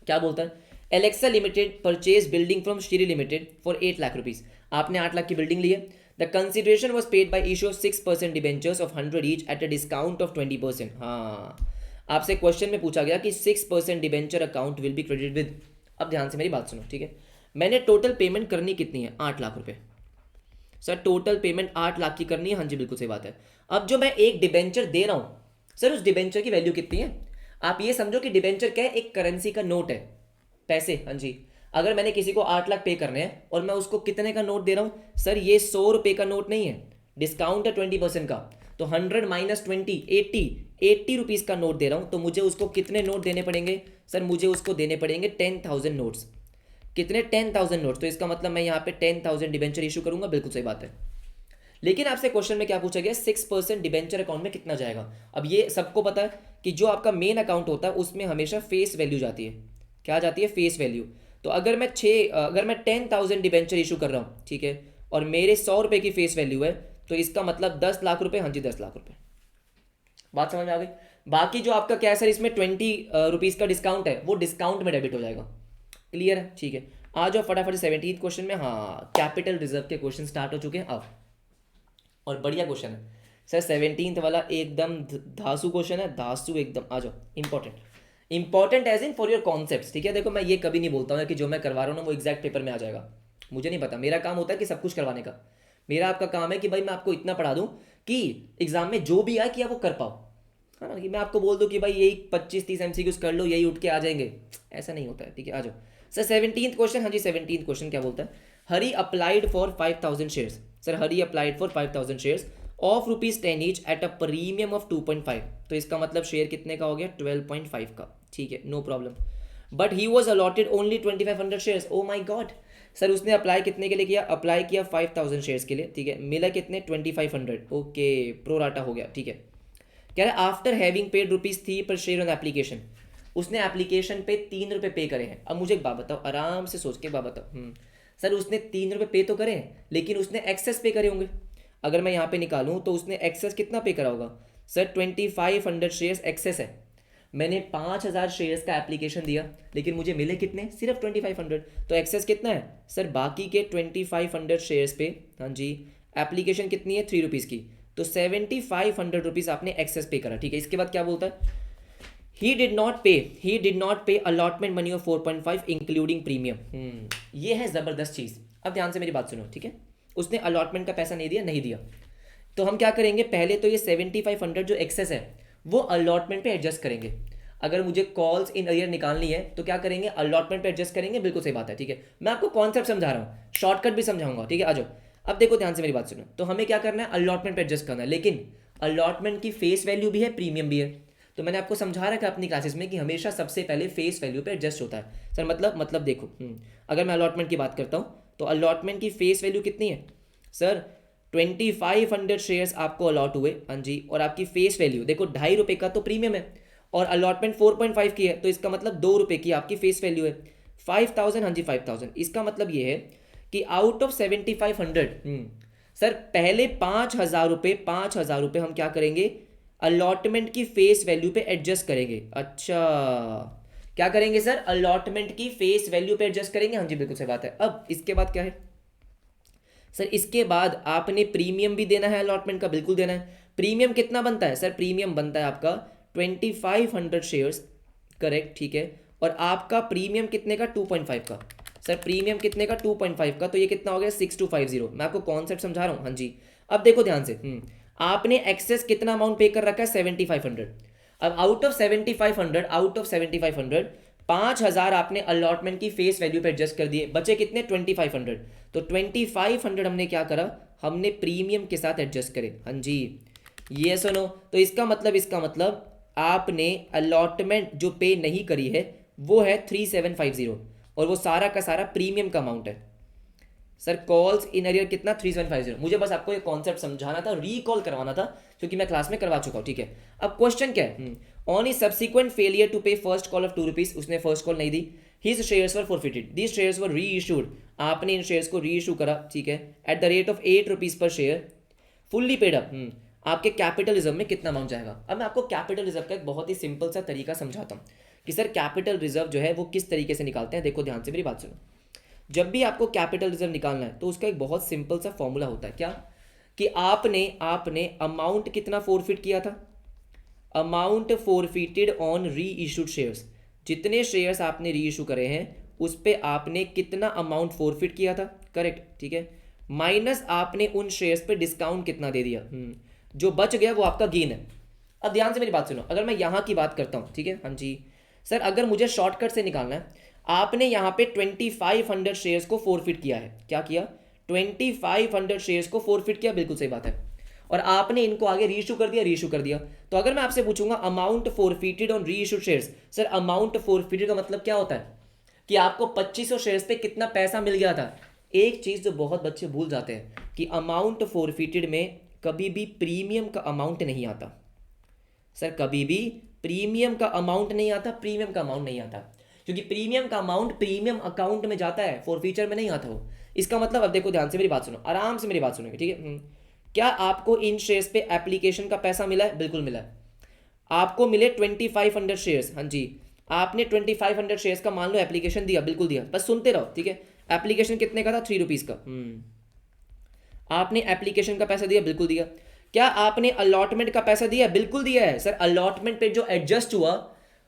क्या बोलता है? Alexa limited purchase building from Shri limited for 8 lakh rupees. आपने 8 लाख की बिल्डिंग ली है। The consideration was paid by issue of 6% debentures of 100 each at a discount of 20%। हाँ, आपसे क्वेश्चन में पूछा गया कि 6% debenture account will B credit with. अब ध्यान से मेरी बात सुनो, ठीक है। मैंने टोटल पेमेंट करनी कितनी है? 8 लाख रुपए। सर टोटल पेमेंट 8 लाख की करनी है, हाँ जी बिल्कुल सही बात है। अब जो मैं एक डिबेंचर दे रहा हूँ, सर उस डिबेंचर की वैल्यू कितनी है? आप ये समझो कि डिबेंचर क्या है? एक करेंसी का नोट है, पैसे, हाँ जी। अगर मैंने किसी को 8 लाख पे करने हैं और मैं उसको कितने का नोट दे रहा हूँ? सर ये 100 रुपए का नोट नहीं है, डिस्काउंट है 20% का, तो 100 माइनस 20, 80 रुपीज़ का नोट दे रहा हूँ, तो मुझे उसको कितने नोट देने पड़ेंगे? सर मुझे उसको देने पड़ेंगे 10,000 नोट्स। कितने? 10,000 नोट्स। तो इसका मतलब मैं यहाँ पे 10,000 डिबेंचर इशू करूंगा, बिल्कुल सही बात है। लेकिन आपसे क्वेश्चन में क्या पूछा गया? 6% डिबेंचर अकाउंट में कितना जाएगा? अब ये सबको पता है कि जो आपका मेन अकाउंट होता है उसमें हमेशा फेस वैल्यू जाती है। क्या जाती है? Face value. तो अगर मैं 10,000 डिबेंचर इशू कर रहा हूँ, ठीक है, और मेरे 100 रुपये की फेस वैल्यू है, तो इसका मतलब 10 लाख रुपये, हाँ जी 10 लाख रुपये। बात समझ में आ गई? बाकी जो आपका क्या है सर, इसमें 20 रुपीज़ का डिस्काउंट है, वो डिस्काउंट में डेबिट हो जाएगा। क्लियर है? ठीक है, आ जाओ फटाफट 17th क्वेश्चन में। हाँ, कैपिटल रिजर्व के क्वेश्चन स्टार्ट हो चुके हैं अब, और बढ़िया क्वेश्चन है सर। 17th वाला एकदम धासु क्वेश्चन है, धासु एकदम। आ जाओ, important as in for your concepts, ठीक है। देखो मैं ये कभी नहीं बोलता हूँ कि जो मैं करवा रहा हूँ ना वो एग्जैक्ट पेपर में आ जाएगा, मुझे नहीं पता। मेरा काम होता है कि सब कुछ करवाने का। मेरा आपका काम है कि भाई मैं आपको इतना पढ़ा दूँ कि एग्जाम में जो भी आए कि आप वो कर पाओ, है ना। कि मैं आपको बोल दूँ कि भाई यही 25-30 MCQs कर लो, यही उठ के आ जाएंगे, ऐसा नहीं होता है, ठीक है। आ जाओ सर 17th क्वेश्चन। हाँ जी 17th क्वेश्चन क्या बोलता है? Hari applied for 5,000 shares. Sir Hari applied for 5,000 shares of ₹10 each at a premium of 2.5। तो इसका मतलब शेयर कितने का हो गया? 12.5 का, ठीक है, no problem. But he was allotted only 2,500 shares. Oh my god. Sir उसने अप्लाई कितने के लिए किया? अप्लाई किया 5,000 शेयर्स के लिए, ठीक है। मिला कितने? 2,500। ओके, प्रो राटा हो गया, ठीक है। कह रहा है आफ्टर हैविंग पेड ₹3 पर शेयर ऑन एप्लीकेशन। उसने एप्लीकेशन पे 3 रुपये पे करे हैं। अब मुझे एक बात बताओ, आराम से सोच के बात बताओ। सर उसने 3 रुपये पे तो करे हैं, लेकिन उसने एक्सेस पे करे होंगे। अगर मैं यहाँ पे निकालूँ तो उसने एक्सेस कितना पे करा होगा? सर 2,500 शेयर्स एक्सेस है। मैंने 5,000 शेयर्स का एप्लीकेशन दिया, लेकिन मुझे मिले कितने? सिर्फ 2,500। तो एक्सेस कितना है? सर बाकी के 2,500 शेयर्स पे, हाँ जी, एप्लीकेशन कितनी है? 3 रुपीज़ की। तो 7500 रुपीज़ आपने एक्सेस पे करा, ठीक है। इसके बाद क्या बोलता है, he did not pay allotment money of 4.5 including premium. ये है ज़बरदस्त चीज़। अब ध्यान से मेरी बात सुनो, ठीक है। उसने अलॉटमेंट का पैसा नहीं दिया। तो हम क्या करेंगे, पहले तो ये 7500 जो एक्सेस है वो अलॉटमेंट पे एडजस्ट करेंगे। अगर मुझे कॉल्स इन अरियर निकालनी है तो क्या करेंगे, अलॉटमेंट पे एडजस्ट करेंगे। बिल्कुल सही बात है, ठीक है। मैं आपको कॉन्सेप्ट समझा रहा हूँ, शॉर्टकट भी समझाऊंगा, ठीक है। आ जाओ। अब देखो ध्यान से मेरी बात सुनो, तो हमें क्या करना है, अलॉटमेंट पे एडजस्ट करना है। लेकिन अलॉटमेंट की फेस वैल्यू भी है, प्रीमियम भी है। तो मैंने आपको समझा रखा है अपनी क्लासेस में कि हमेशा सबसे पहले फेस वैल्यू पे एडजस्ट होता है। सर मतलब देखो, अगर मैं अलॉटमेंट की बात करता हूँ तो अलॉटमेंट की फेस वैल्यू कितनी है सर, 2500 शेयर्स आपको अलॉट हुए, हाँ जी। और आपकी फेस वैल्यू देखो, ₹2.5 का तो प्रीमियम है और अलॉटमेंट 4.5 की है, तो इसका मतलब ₹2 की आपकी फेस वैल्यू है। 5000, हाँ जी 5000। इसका मतलब ये है कि आउट ऑफ 7500 सर पहले 5000 रुपये हम क्या करेंगे, अलॉटमेंट की फेस वैल्यू पे एडजस्ट करेंगे। अच्छा, क्या करेंगे सर, अलॉटमेंट की फेस वैल्यू पे एडजस्ट करेंगे, हाँ जी बिल्कुल सही बात है। अब इसके बाद क्या है सर, इसके बाद आपने प्रीमियम भी देना है अलॉटमेंट का, बिल्कुल देना है। प्रीमियम कितना बनता है सर, प्रीमियम बनता है आपका 2500 शेयर्स, करेक्ट, ठीक है। और आपका प्रीमियम कितने का, 2.5 का। सर प्रीमियम कितने का, 2.5 का, तो ये कितना हो गया 6250। मैं आपको कॉन्सेप्ट समझा रहा हूँ, हाँ जी। अब देखो ध्यान से, आपने एक्सेस कितना अमाउंट पे कर रखा है, 7500। अब आउट ऑफ 7500 5000 आपने अलॉटमेंट की फेस वैल्यू पे एडजस्ट कर दिए, बचे कितने, 2500। तो 2500 हमने क्या करा, हमने प्रीमियम के साथ एडजस्ट करे, हाँ जी। ये सुनो, तो इसका मतलब आपने अलॉटमेंट जो पे नहीं करी है वो है 3750 और वो सारा का सारा प्रीमियम का अमाउंट है। सर कॉल्स इन अरियर कितना, 3750। मुझे बस आपको ये कॉन्सेप्ट समझाना था, रिकॉल करवाना था, क्योंकि मैं क्लास में करवा चुका हूँ, ठीक है। अब क्वेश्चन क्या है, on the subsequent failure to pay first call of ₹2, उसने फर्स्ट कॉल नहीं दी, his shares were forfeited, these shares were reissued, आपने इन शेयर्स को री इशू करा, ठीक है, एट द रेट ऑफ ₹8 पर शेयर, फुल्ली पेड अप। आपके कैपिटल रिजर्व में कितना अमाउंट जाएगा। अब मैं आपको कैपिटल रिजर्व का एक बहुत ही सिंपल सा तरीका समझाता हूँ कि सर कैपिटल रिजर्व जो है वो किस तरीके से निकालते हैं। देखो ध्यान से मेरी बात सुनो, जब भी आपको कैपिटल रिजर्व निकालना है तो उसका एक बहुत सिंपल सा फॉर्मूला होता है, क्या, कि आपने अमाउंट कितना फोरफिट किया था, amount forfeited on reissued shares, जितने शेयर्स आपने री इशू करे हैं उस पे आपने कितना अमाउंट फोरफिट किया था, करेक्ट, ठीक है, माइनस आपने उन शेयर्स पे डिस्काउंट कितना दे दिया, जो बच गया वो आपका गेन है। अब ध्यान से मेरी बात सुनो, अगर मैं यहाँ की बात करता हूँ, ठीक है, हाँ जी सर, अगर मुझे शॉर्टकट से निकालना है, आपने यहाँ पे 2500 शेयर्स को फोरफिट किया है, क्या किया, 2500 शेयर्स को फोरफिट किया, बिल्कुल सही बात है। और आपने इनको आगे रीइशू कर दिया। तो अगर मैं आपसे पूछूंगा amount forfeited on reissued shares, sir amount forfeited का मतलब क्या होता है कि आपको 2500 शेयर्स पे कितना पैसा मिल गया था। एक चीज जो बहुत बच्चे भूल जाते हैं कि अमाउंट फोरफिटेड में कभी भी प्रीमियम का अमाउंट नहीं आता। सर कभी भी प्रीमियम का अमाउंट नहीं आता, क्योंकि प्रीमियम का अमाउंट प्रीमियम अकाउंट में जाता है, फॉरफीचर में नहीं आता वो। इसका मतलब, अब देखो ध्यान से मेरी बात सुनो, आराम से मेरी बात सुनोगे, ठीक है। क्या आपको इन शेयर्स पे एप्लीकेशन का पैसा मिला है, बिल्कुल मिला है। आपको मिले 2500 शेयर्स, हाँ जी, आपने 2500 शेयर्स का मान लो एप्लीकेशन दिया, बिल्कुल दिया, बस सुनते रहो, ठीक है। एप्लीकेशन कितने का था, ₹3 का। आपने एप्लीकेशन का पैसा दिया, बिल्कुल दिया। क्या आपने अलॉटमेंट का पैसा दिया, बिल्कुल दिया है। सर अलॉटमेंट पे जो एडजस्ट हुआ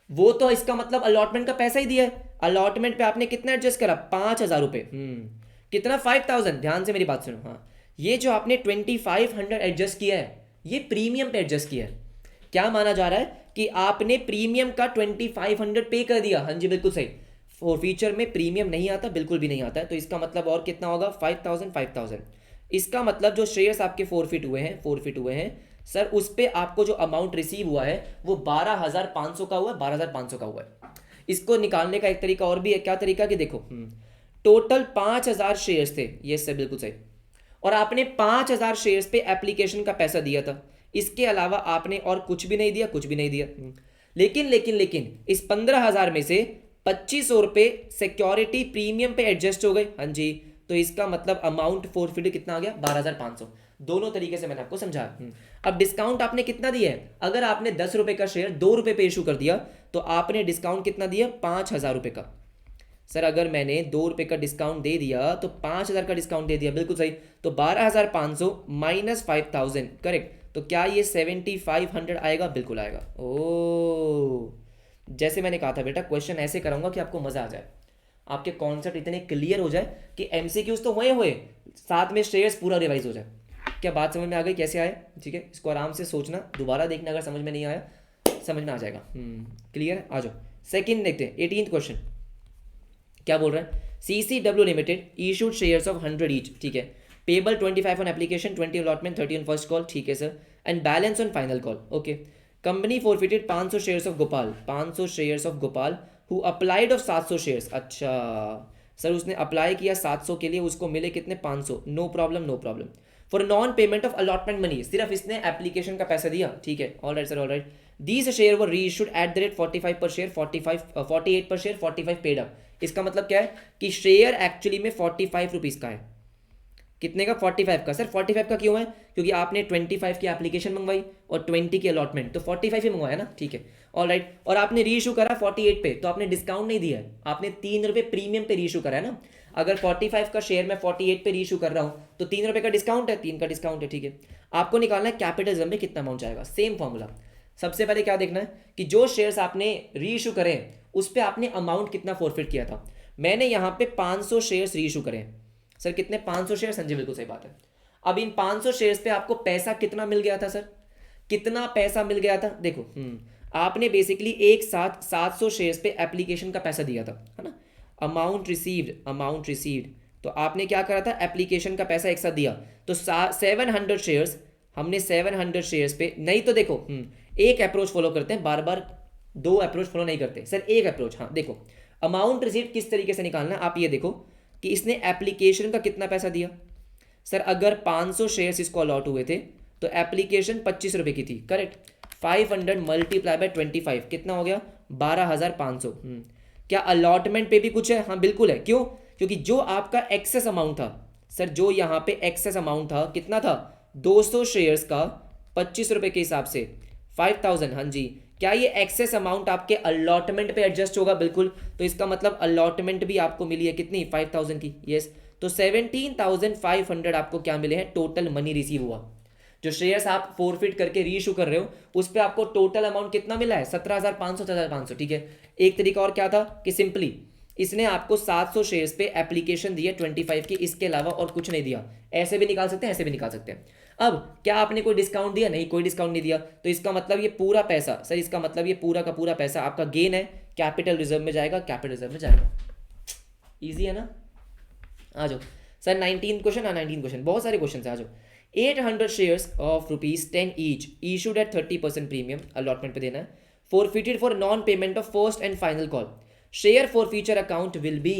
वो तो इसका मतलब अलॉटमेंट का पैसा ही दिया है। अलॉटमेंट पे आपने कितना एडजस्ट करा, 5000 रुपये, कितना, 5000। ध्यान से मेरी बात सुनो, हाँ, ये जो आपने 2500 एडजस्ट किया है ये प्रीमियम पे एडजस्ट किया है। क्या माना जा रहा है कि आपने प्रीमियम का 2500 पे कर दिया, हाँ जी बिल्कुल सही। फीचर में प्रीमियम नहीं आता, बिल्कुल भी नहीं आता है, तो इसका मतलब और कितना होगा, 5000। इसका मतलब जो शेयर्स आपके फोरफिट हुए हैं सर, उस पे आपको जो अमाउंट रिसीव हुआ है वो 12500 का हुआ है, 12500 का हुआ है। इसको निकालने का एक तरीका और भी है, क्या तरीका, कि देखो टोटल 5000 शेयर्स थे, ये सब बिल्कुल सही, और आपने 5000 शेयर्स पे एप्लीकेशन का पैसा दिया था। इसके अलावा आपने और कुछ भी नहीं दिया। लेकिन इस 15000 में से 2500 रुपये सिक्योरिटी प्रीमियम पे एडजस्ट हो गए, हाँ जी। तो इसका मतलब अमाउंट फोरफिट कितना आ गया, 12500। दोनों तरीके से मैंने आपको समझाया। अब डिस्काउंट आपने कितना दिया है, अगर आपने ₹10 का शेयर ₹2 पे इशू कर दिया तो आपने डिस्काउंट कितना दिया, ₹5000 का। सर अगर मैंने 2 रुपये का डिस्काउंट दे दिया तो 5,000 का डिस्काउंट दे दिया, बिल्कुल सही। तो 12,500 माइनस 5,000, करेक्ट। तो क्या ये 7,500 आएगा? बिल्कुल आएगा। ओ, जैसे मैंने कहा था बेटा, क्वेश्चन ऐसे कराऊंगा कि आपको मज़ा आ जाए, आपके कॉन्सेप्ट इतने क्लियर हो जाए कि एमसीक्यूज तो हुए हुए, साथ में शेयर्स पूरा रिवाइज हो जाए। क्या बात समझ में आ गई? कैसे आए? ठीक है, इसको आराम से सोचना, दोबारा देखना, अगर समझ में नहीं आया समझ में आ जाएगा। क्लियर है? आ जाओ सेकंड देखते हैं, 18th क्वेश्चन क्या बोल रहा है। CCW limited issued shares of 100 each, ठीक है। Payable 25 on application, 20 allotment, 30 on first call, ठीक है sir. And balance on final call, okay. Company forfeited 500 shares of Gopal, 500 shares of Gopal who applied of 700 shares. अच्छा sir, उसने apply किया 700 के लिए, उसको मिले कितने? 500। No problem, no problem. For non payment of allotment money, सिर्फ इसने एप्लीकेशन का पैसा दिया, ठीक है। All right sir, all right. These share were reissued at the rate 45 पर शेयर, 48 पर शेयर, 45 पेड अप। इसका मतलब क्या है कि शेयर एक्चुअली में 45 रुपीज़ का है। कितने का? 45 का। सर 45 का क्यों है? क्योंकि आपने 25 की एप्लीकेशन मंगवाई और 20 की अलॉटमेंट, तो 45 ही मंगवाया ना, ठीक है। All right. और आपने री इशू करा 48 पे, तो आपने डिस्काउंट नहीं दिया है, आपने 3 रुपये प्रीमियम पे री इशू करा है ना। अगर 45 का शेयर मैं 48 पे री इशू कर रहा हूँ तो 3 रुपये का डिस्काउंट है, 3 का डिस्काउंट है, ठीक है। आपको निकालना है कैपिटलिज्म में कितना अमाउंट जाएगा, सेम फॉर्मूला। सबसे पहले क्या देखना है कि जो शेयर्स आपने री इशू करें उस पर आपने अमाउंट कितना फॉरफिट किया था। मैंने यहाँ पे 500 शेयर्स री इशू करें। सर कितने? 500 शेयर्स, हाँ जी बिल्कुल सही बात है। अब इन 500 शेयर्स पे आपको पैसा कितना मिल गया था सर? कितना पैसा मिल गया था? देखो, आपने बेसिकली एक साथ 700 शेयर्स पे एप्लीकेशन का पैसा दिया था, है ना। अमाउंट रिसीव्ड, अमाउंट रिसीव्ड, तो आपने क्या करा था? एप्लीकेशन का पैसा एक साथ दिया। तो 700 शेयर्स, हमने 700 शेयर्स पे नहीं, तो देखो एक अप्रोच फॉलो करते हैं, बार बार 2 अप्रोच फॉलो नहीं करते सर, एक अप्रोच। हाँ देखो, अमाउंट रिसीव्ड किस तरीके से निकालना, आप ये देखो कि इसने एप्लीकेशन का कितना पैसा दिया। सर अगर 500 शेयर्स इसको अलॉट हुए थे तो एप्लीकेशन 25 रुपये की थी, करेक्ट। 500 मल्टीप्लाई बाय 25 कितना हो गया? 12,500। क्या अलॉटमेंट पे भी कुछ है? हाँ बिल्कुल है। क्यों? क्योंकि जो आपका एक्सेस अमाउंट था सर, जो यहाँ पे एक्सेस अमाउंट था कितना था? 200 शेयर्स का 25 रुपये के हिसाब से 5,000, हाँ जी। क्या ये एक्सेस अमाउंट आपके अलॉटमेंट पे एडजस्ट होगा? बिल्कुल। तो इसका मतलब अलॉटमेंट भी आपको मिली है कितनी? 5,000 की, यस। तो 17,500 आपको क्या मिले हैं? टोटल मनी रिसीव हुआ। जो शेयर्स आप फोरफिट करके री इशू कर रहे हो उस पर आपको टोटल अमाउंट कितना मिला है? 17,500, 17,500, ठीक है। एक तरीका और क्या था कि सिंपली इसने आपको 700 शेयर्स पे एप्लीकेशन दी है 25 की, इसके अलावा और कुछ नहीं दिया। ऐसे भी निकाल सकते हैं, ऐसे भी निकाल सकते हैं। अब क्या आपने कोई डिस्काउंट दिया? नहीं, कोई डिस्काउंट नहीं दिया। तो इसका मतलब ये पूरा पैसा, सर इसका मतलब ये पूरा का पूरा पैसा आपका गेन है, कैपिटल रिजर्व में जाएगा, कैपिटल रिजर्व में जाएगा। ईजी है ना? आ जाओ सर 19 क्वेश्चन। 19 क्वेश्चन, बहुत सारे क्वेश्चन है, आ जाओ। 800 shares of ₹10 each issued at 30% premium, allotment पे देना है। Forfeited for non payment of first and final call, share for future account will be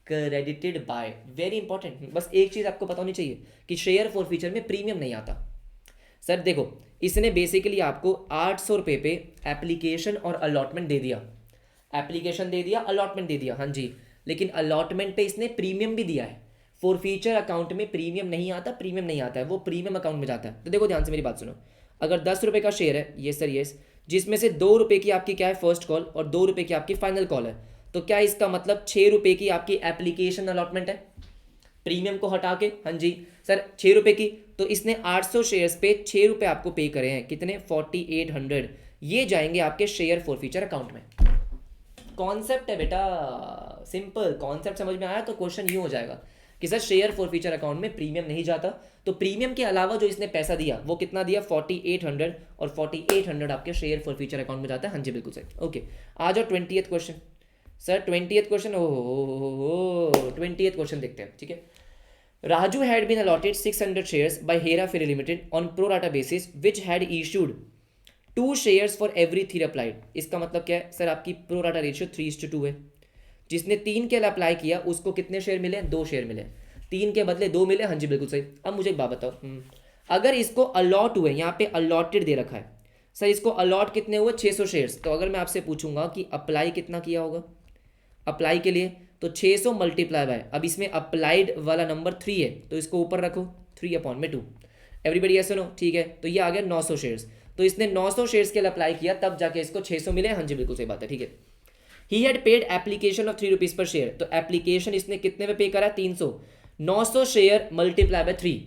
credited bye. Very important, बस एक चीज आपको पता होनी चाहिए कि शेयर फॉर फ्यूचर में प्रीमियम नहीं आता। सर देखो, इसने बेसिकली आपको 800 रुपये पे एप्लीकेशन और अलॉटमेंट दे दिया, एप्लीकेशन दे दिया, अलॉटमेंट दे दिया, हाँ जी। लेकिन अलॉटमेंट पे इसने प्रीमियम भी दिया है। फॉर फ्यूचर अकाउंट में प्रीमियम नहीं आता, प्रीमियम नहीं आता है, वो प्रीमियम अकाउंट में जाता है। तो देखो ध्यान से मेरी बात सुनो, अगर 10 रुपये का शेयर है, ये सर येस, जिसमें से 2 रुपये की आपकी क्या है? फर्स्ट कॉल, और 2 रुपये की आपकी फाइनल कॉल है। तो क्या इसका मतलब 6 रुपये की आपकी एप्लीकेशन अलॉटमेंट है, प्रीमियम को हटा के? हाँ जी सर 6 रुपये की। तो इसने 800 शेयर्स पे 6 रुपये आपको पे करे हैं, कितने? 4800। ये जाएंगे आपके शेयर फॉर फ्यूचर अकाउंट में। कॉन्सेप्ट है बेटा, सिंपल कॉन्सेप्ट, समझ में आया तो क्वेश्चन यूँ हो जाएगा कि sir share for future account में प्रीमियम नहीं जाता, तो प्रीमियम के अलावा जो इसने पैसा दिया वो कितना दिया? 4800, और 4800 आपके शेयर फॉर फ्यूचर अकाउंट में जाता है, हाँ जी बिल्कुल सही। ओके, आ जाओ 20th question. Sir 20th question, oh 20th question देखते हैं, ठीक है। Raju had been allotted 600 shares by Hera Pheri limited on pro rata basis which had issued 2 shares for every 3 applied. इसका मतलब क्या है? सर आपकी प्रो राटा रेशियो 3:2 है। जिसने 3 के लिए अप्लाई किया उसको कितने शेयर मिले? 2 शेयर मिले। 3 के बदले 2 मिले, हाँ जी बिल्कुल सही। अब मुझे एक बात बताओ, अगर इसको अलॉट हुए, यहाँ पे अलॉटेड दे रखा है, सर इसको अलॉट कितने हुए? 600 शेयर्स। तो अगर मैं आपसे पूछूंगा कि अप्लाई कितना किया होगा अप्लाई के लिए, तो 600 मल्टीप्लाई बाय, अब इसमें अप्लाइड वाला नंबर 3 है तो इसको ऊपर रखो, 3/2। एवरीबडी ऐसे नो, ठीक है। तो ये आ गया 900 शेयर्स। तो इसने 900 शेयर्स के लिए अप्लाई किया, तब जाके इसको 600 मिले, हाँ जी बिल्कुल सही बात है, ठीक है। He had paid application of 3 rupees per share, तो एप्लीकेशन इसने कितने में पे करा? 300। 900 share multiply by 3,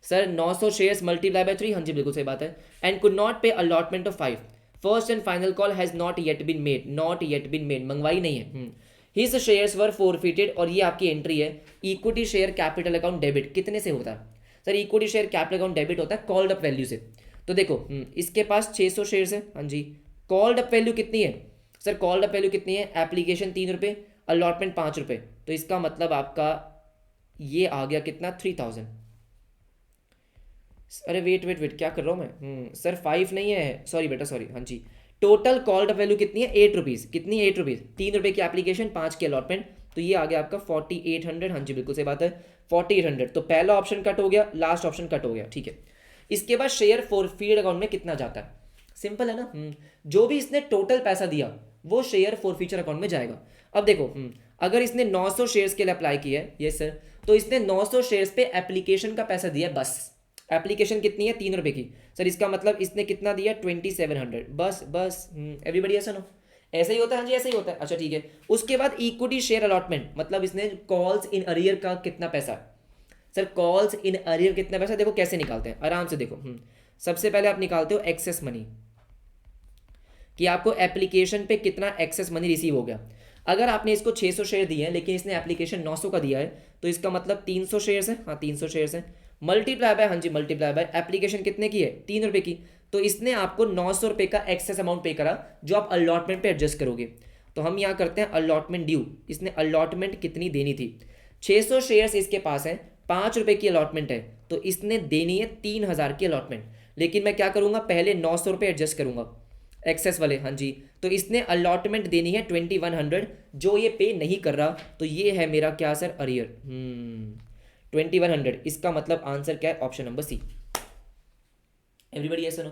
sir 900 shares multiply by 3, हाँ जी बिल्कुल सही बात है। And could not pay allotment of 5, first and final call has not yet been made, not yet been made, मंगवाई नहीं है। हिज शेयर्स वर फोरफिटेड, और ये आपकी एंट्री है। Equity share capital account debit कितने से होता है? Sir equity share capital account debit होता है कॉल्ड अप वैल्यू से। तो देखो इसके पास 600 शेयर्स है, हाँ जी। कॉल्ड अप वैल्यू कितनी है? सर कॉल्ड अप वैल्यू कितनी है? एप्लीकेशन 3 रुपये, अलॉटमेंट 5 रुपये, तो इसका मतलब आपका ये आ गया कितना? 3000। अरे वेट क्या कर रहा हूँ मैं? सर 5 नहीं है, सॉरी बेटा सॉरी, हाँ जी। टोटल कॉल्ड वैल्यू कितनी है? 8 रुपीज़। कितनी? 8 रुपीज़। 3 रुपये की एप्लीकेशन, 5 की अलॉटमेंट, तो ये आ गया आपका 4800, हाँ जी बिल्कुल सही बात है 4800। तो पहला ऑप्शन कट हो गया, लास्ट ऑप्शन कट हो गया, ठीक है। इसके बाद शेयर फॉरफीड अकाउंट में कितना जाता है? सिंपल है ना, जो भी इसने टोटल पैसा दिया वो शेयर फॉरफीचर अकाउंट में जाएगा। अब देखो अगर इसने 900 शेयर्स के लिए अप्लाई किया है, यस सर, तो इसने 900 शेयर्स पे एप्लीकेशन का पैसा दिया है बस। एप्लीकेशन कितनी है? 3 रुपये की, सर इसका मतलब इसने कितना दिया? 2700, बस बस। एवरीबडी ऐसा नो, ऐसा ही होता है, हाँ जी ऐसा ही होता है। अच्छा ठीक है, उसके बाद इक्विटी शेयर अलॉटमेंट, मतलब इसने कॉल्स इन अरियर का कितना पैसा? सर कॉल्स इन अरियर कितना पैसा? देखो कैसे निकालते हैं, आराम से देखो। सबसे पहले आप निकालते हो एक्सेस मनी, कि आपको एप्लीकेशन पे कितना एक्सेस मनी रिसीव हो गया। अगर आपने इसको 600 शेयर दिए हैं लेकिन इसने एप्लीकेशन 900 का दिया है, तो इसका मतलब 300 शेयर्स है, हाँ 300 शेयर्स है, मल्टीप्लाई बाय, हाँ जी मल्टीप्लाई बाय एप्लीकेशन कितने की है? 3 रुपये की, तो इसने आपको 900 रुपये का एक्सेस अमाउंट पे करा जो आप अलॉटमेंट पे एडजस्ट करोगे। तो हम यहाँ करते हैं अलॉटमेंट ड्यू, इसने अलॉटमेंट कितनी देनी थी? 600 शेयर्स इसके पास है, 5 रुपये की अलॉटमेंट है, तो इसने देनी है 3000 की अलॉटमेंट। लेकिन मैं क्या करूँगा, पहले 900 रुपये एडजस्ट करूँगा एक्सेस वाले, हाँ जी। तो इसने अलॉटमेंट देनी है 2100, जो ये पे नहीं कर रहा, तो ये है मेरा क्या सर? अरियर। 2100, इसका मतलब आंसर क्या है? Option number C. एवरीबडी ये सुनो,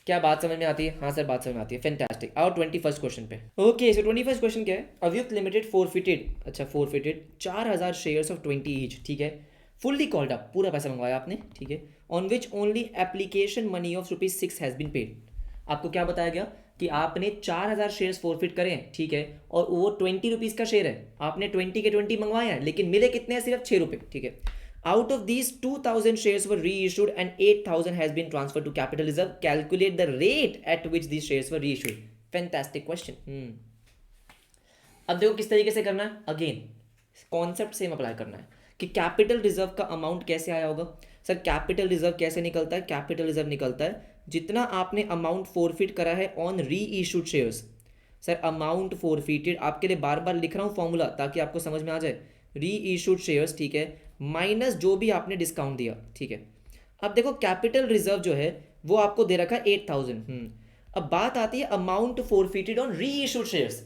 क्या बात समझ में आती है? हाँ सर बात समझ में आती है, फैंटास्टिक। आओ 21st क्वेश्चन पे। ओके सो 21st क्वेश्चन क्या है? अव्युक्त लिमिटेड फोरफिटेड, अच्छा फोरफिटेड 4000 शेयर्स ऑफ 20 ईच, ठीक है, फुल्ली कॉल्ड अप, पूरा पैसा मंगवाया आपने, ठीक है, on which only application money of ₹6 has been paid. आपको क्या बताया गया कि आपने 4000 शेयर्स फोरफिट करे हैं, ठीक है, और वो 20 रुपीज़ का शेयर है, आपने 20 के 20 मंगवाए हैं, लेकिन मिले कितने हैं? सिर्फ 6 रुपये, ठीक है। Out of these 2000 shares were reissued and 8000 has been transferred to capital reserve. Calculate the rate at which these shares were reissued. Fantastic question. अब देखो किस तरीके से करना है, अगेन कॉन्सेप्ट सेम अप्लाई करना है कि कैपिटल रिजर्व का अमाउंट कैसे आया होगा। सर कैपिटल रिजर्व कैसे निकलता है? कैपिटल रिजर्व निकलता है जितना आपने अमाउंट फोरफिट करा है on reissued shares. Sir amount forfeited, आपके लिए बार बार लिख रहा हूँ फॉर्मूला ताकि आपको समझ में आ जाए। री इशूड शेयर्स, ठीक है, माइनस जो भी आपने डिस्काउंट दिया, ठीक है। अब देखो कैपिटल रिजर्व जो है वो आपको दे रखा है 8000। अब बात आती है amount forfeited on reissued shares.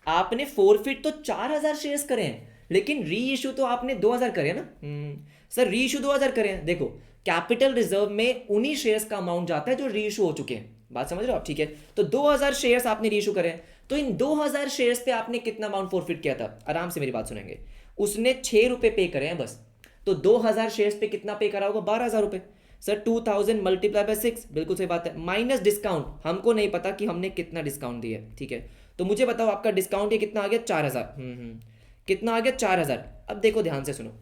आपने फोरफिट तो 4000 शेयर्स करे हैं, लेकिन री इशू तो आपने 2000 करे हैं ना। सर री इशू 2000 करे हैं, देखो कैपिटल रिजर्व में उन्हीं शेयर्स का अमाउंट जाता है जो री इशू हो चुके हैं, बात समझ रहे हो आप, ठीक है। तो 2000 शेयर्स आपने री इशू करे हैं, तो इन 2000 शेयर्स पे आपने कितना अमाउंट फोरफिट किया था? आराम से मेरी बात सुनेंगे, उसने 6 रुपये पे करे हैं बस, तो 2000 शेयर्स पे कितना पे करा होगा? 12000 रुपये। सर 2000 मल्टीप्लाई बाय 6, बिल्कुल सही बात है, माइनस डिस्काउंट, हमको नहीं पता कि हमने कितना डिस्काउंट दिया है, ठीक है। तो मुझे बताओ आपका डिस्काउंट ये कितना आ गया? 4000। कितना आ गया? 4000। अब देखो ध्यान से सुनो,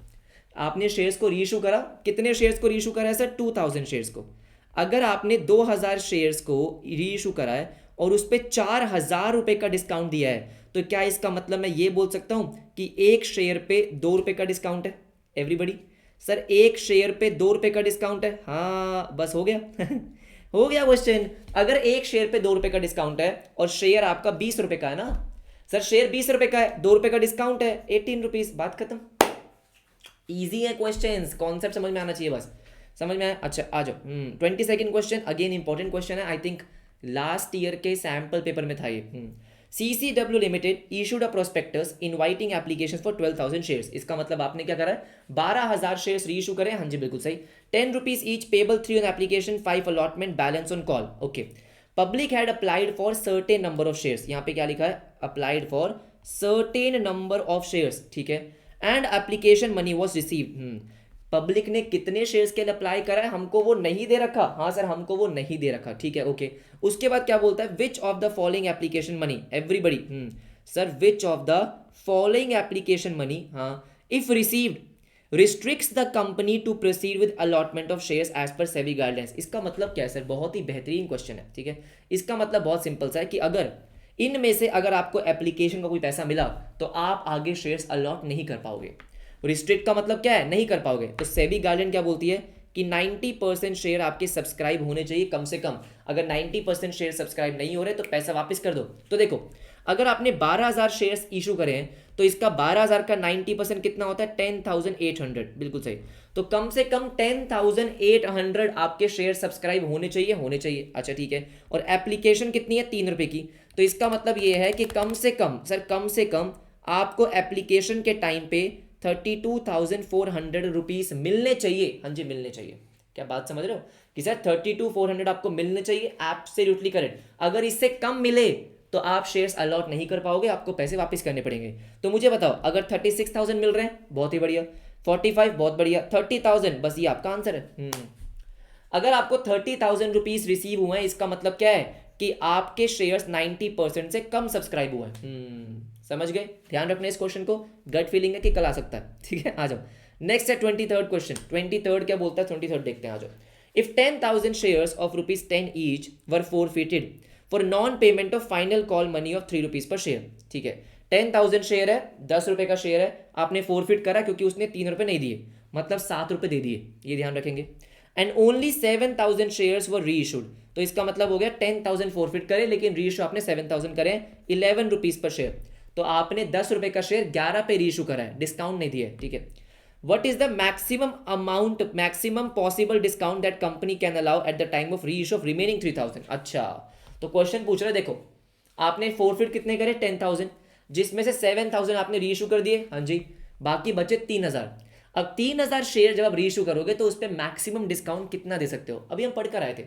आपने शेयर्स को रीइशू करा, कितने शेयर्स को रीइशू करा है सर? 2000 शेयर्स को। अगर आपने 2000 शेयर्स को रीइशू करा है और उस पर 4000 रुपये का डिस्काउंट दिया है, तो क्या इसका मतलब मैं ये बोल सकता हूँ कि एक शेयर पे 2 रुपये का डिस्काउंट है? एवरीबडी, सर एक शेयर पे 2 रुपये का डिस्काउंट है, हाँ बस हो गया हो गया क्वेश्चन। अगर एक शेयर पे 2 रुपये का डिस्काउंट है और शेयर आपका 20 रुपये का है ना, सर शेयर 20 रुपये का है, 2 रुपये का डिस्काउंट है, 18 रुपीज, बात खत्म। इजी है क्वेश्चंस, कॉन्सेप्ट समझ में आना चाहिए बस, समझ में आया? अच्छा आ जाओ 22nd question, again important question है, आई थिंक लास्ट ईयर के सैम्पल पेपर में था ये। CCW limited issued a prospectus inviting applications for 12,000 shares. इसका मतलब आपने क्या करा है? 12000 शेयर्स री इशू करे, हाँ जी बिल्कुल सही। 10 rupees each, payable 3 on application, 5 allotment, balance on call. Okay, public had applied for certain number of shares, यहाँ पे क्या लिखा है? Applied for certain number of shares, ठीक है, and application money was received. Public ने कितने शेयर्स के लिए अप्लाई करा है हमको वो नहीं दे रखा, हाँ सर हमको वो नहीं दे रखा, ठीक है ओके। उसके बाद क्या बोलता है? Which of the following application money, everybody sir which of the following application money, हाँ, if received restricts the company to proceed with allotment of shares as per SEBI guidelines. इसका मतलब क्या है सर? बहुत ही बेहतरीन क्वेश्चन है, ठीक है। इसका मतलब बहुत सिंपल सा है कि अगर इनमें से अगर आपको एप्लीकेशन का कोई पैसा मिला तो आप आगे शेयर्स अलॉट नहीं कर पाओगे। रिस्ट्रिक्ट का मतलब क्या है? नहीं कर पाओगे। तो सेबी गाइडलाइन क्या बोलती है कि 90% शेयर आपके सब्सक्राइब होने चाहिए कम से कम। अगर 90% शेयर सब्सक्राइब नहीं हो रहे तो पैसा वापस कर दो। तो देखो, अगर आपने 12,000 शेयर्स इशू करे हैं तो इसका 12,000 का 90% कितना होता है? 10,800। बिल्कुल सही। तो कम से कम 10,800 आपके शेयर सब्सक्राइब होने चाहिए। अच्छा ठीक है। और एप्लीकेशन कितनी है? 3 रुपए की। तो इसका मतलब ये है कि कम से कम सर, कम से कम आपको एप्लीकेशन के टाइम पे 32,400 रुपीज मिलने चाहिए। हाँ जी, मिलने चाहिए। क्या बात समझ रहे हो कि सर 32,400 आपको मिलने चाहिए, एब्सोल्युटली करेक्ट। अगर इससे कम मिले तो आप शेयर्स अलॉट नहीं कर पाओगे, आपको पैसे वापस करने पड़ेंगे। तो मुझे बताओ, अगर 36,000 मिल रहे हैं, बहुत ही बढ़िया। 45, बहुत बढ़िया। 30,000, बस ये आपका आंसर है। अगर आपको 30,000 रुपीज रिसीव हुए हैं, इसका मतलब क्या है कि आपके शेयर्स 90% से कम सब्सक्राइब हुए हैं। समझ गए? ध्यान रखना इस क्वेश्चन को, गट फीलिंग है कि कल आ सकता है, ठीक है। आ जाओ, नेक्स्ट है 23rd क्वेश्चन। 23rd क्या बोलता है? 23rd देखते हैं, आ जाओ। If 10,000 shares of ₹10 each were forfeited for non payment of final call money of ₹3 पर शेयर, ठीक है। 10,000 शेयर है, 10 रुपए का शेयर है, आपने फोरफिट करा क्योंकि उसने 3 रुपए नहीं दिए, मतलब 7 रुपए दे दिए, ये ध्यान रखेंगे। एंड ओनली 7,000 शेयर्स वर री इशूड, तो इसका मतलब हो गया 10,000 फोरफिट करे लेकिन री इशू आपने 7,000 करे, ₹11 पर शेयर। तो आपने 10 रुपए का शेयर 11 पे री इशू करा है, डिस्काउंट नहीं दिया है, ठीक है। What is the maximum amount, maximum possible discount that company can allow eight the time of री इशू ऑफ रिमेनिंग 3,000। अच्छा, तो क्वेश्चन पूछ रहे, देखो आपने फोरफिट कितने करे? 10,000, जिसमें से 7,000 आपने री इशू कर दिए, हाँ जी, बाकी बचे 3,000। अब 3,000 शेयर जब आप री इशू करोगे तो उस पर मैक्सिमम डिस्काउंट कितना दे सकते हो? अभी हम पढ़कर आए थे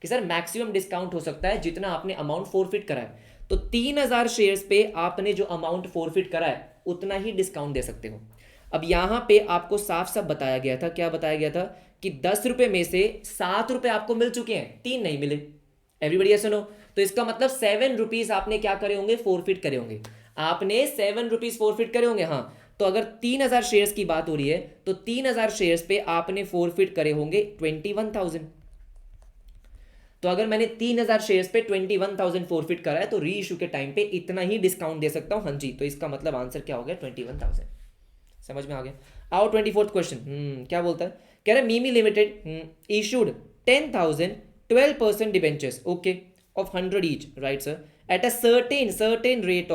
कि सर मैक्सिमम डिस्काउंट हो सकता है जितना आपने अमाउंट फोरफिट करा है। तो 3,000 शेयर्स पे आपने जो अमाउंट फोरफिट करा है उतना ही डिस्काउंट दे सकते हो। अब यहां पे आपको साफ साफ बताया गया था, क्या बताया गया था कि 10 रुपए में से 7 रुपए आपको मिल चुके हैं, 3 नहीं मिले। एवरीबडी सुनो, तो इसका मतलब 7 रुपीज आपने क्या करे होंगे? फोरफिट करे होंगे। आपने 7 रुपीज फोरफिट करे होंगे, हाँ। तो अगर 3,000 शेयर्स की बात हो रही है तो 3,000 शेयर्स पे आपने फोरफिट करे होंगे 21,000। तो अगर मैंने 3,000 शेयर्स पे 21,000 फोरफिट करा है तो री इशू के टाइम पे इतना ही डिस्काउंट दे सकता हूं, हाँ जी। तो इसका मतलब आंसर क्या हो गया? 21,000। समझ में आ गया? आओ 24th क्वेश्चन। क्या बोलता है? कह रहा है Mimi limited issued 10,000 12% debentures, okay, of 100 each, right sir, at a certain rate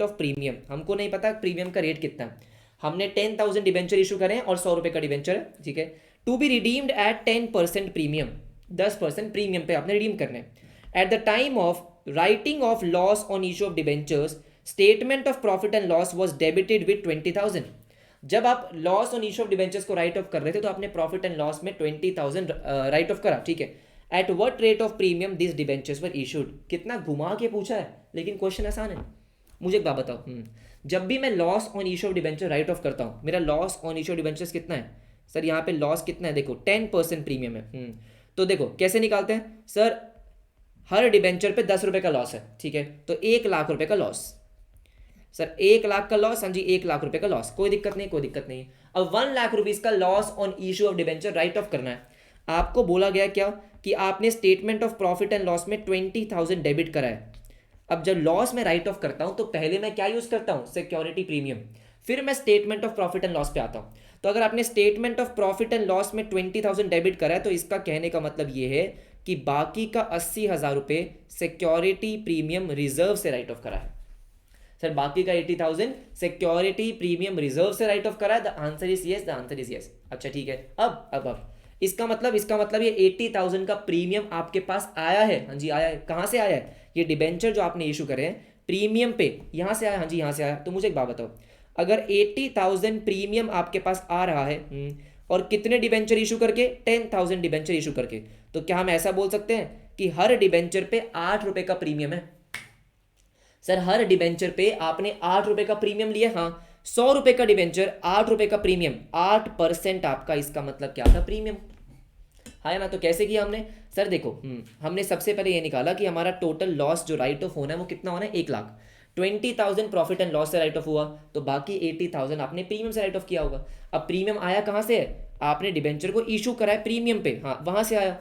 of premium. हमको नहीं पता प्रीमियम का रेट कितना है, हमने 10,000 डिबेंचर इशू करें और 100 रुपए का डिबेंचर है, ठीक है। To be redeemed at 10% premium, 10% premium पे आपने रिडीम करने। At the time of writing off loss on issue of debentures, statement of profit and loss was debited with 20,000। जब आप loss on issue of debentures को write off कर रहे थे तो आपने प्रॉफिट एंड लॉस में 20,000 राइट ऑफ करा, ठीक है। At what rate of premium this debentures were issued. कितना घुमा के पूछा है, लेकिन क्वेश्चन आसान है। मुझे एक बात बताओ, जब भी मैं loss on issue of debenture right of करता हूं, मेरा loss on issue of debentures कितना है? सर यहाँ पे लॉस कितना है? देखो 10% प्रीमियम है। तो देखो कैसे निकालते हैं सर, हर डिबेंचर पे 10 रुपए का लॉस है, ठीक है। तो 1,00,000 रुपए का लॉस, सर 1,00,000 का लॉस, हाँ जी, 1,00,000 रुपए का लॉस, कोई दिक्कत नहीं, कोई दिक्कत नहीं। अब 1,00,000 रुपीज का loss on issue of debenture right of करना है। आपको बोला गया क्या कि आपने statement of profit and loss में 20,000 डेबिट करा है। अब जब लॉस में राइट ऑफ करता हूं तो पहले मैं क्या यूज करता हूं? सिक्योरिटी प्रीमियम, फिर मैं statement of profit and loss पे आता हूं। तो अगर आपने statement of profit and loss में 20,000 डेबिट करा है तो इसका कहने का मतलब ये है कि बाकी का 80,000 रुपए सिक्योरिटी प्रीमियम रिजर्व से राइट ऑफ करा है। सर बाकी का 80,000 सिक्योरिटी प्रीमियम रिजर्व से राइट ऑफ करा है। The answer is yes, the answer is yes. अच्छा ठीक है, अब इसका मतलब ये 80,000 का प्रीमियम आपके पास आया है, हाँ जी आया है। कहां से आया है? ये डिबेंचर जो आपने इशू करे हैं प्रीमियम पे, यहां से आया, हाँ जी यहां से आया। तो मुझे एक बात बताओ, अगर 80,000 प्रीमियम आपके पास आ रहा है और कितने डिबेंचर इशू करके? 10,000 डिबेंचर इशू करके, तो क्या हम ऐसा बोल सकते हैं कि हर डिबेंचर पे 8 रुपए का प्रीमियम है? सर हर डिबेंचर पे आपने 8 रुपए का प्रीमियम लिया, हाँ। 100 रुपए का डिबेंचर, 8 रुपए का प्रीमियम, 8% आपका, इसका मतलब क्या था? प्रीमियम, है ना। तो कैसे किया हमने? सर देखो हमने सबसे पहले ये निकाला कि हमारा टोटल लॉस जो राइट ऑफ होना है वो कितना होना है? 1,00,000। 20,000 प्रॉफिट एंड लॉस से राइट ऑफ हुआ, तो बाकी 80,000 आपने प्रीमियम से राइट ऑफ किया होगा। अब प्रीमियम आया कहाँ से है, आपने डिबेंचर को इशू करा है प्रीमियम पे, हाँ वहाँ से आया।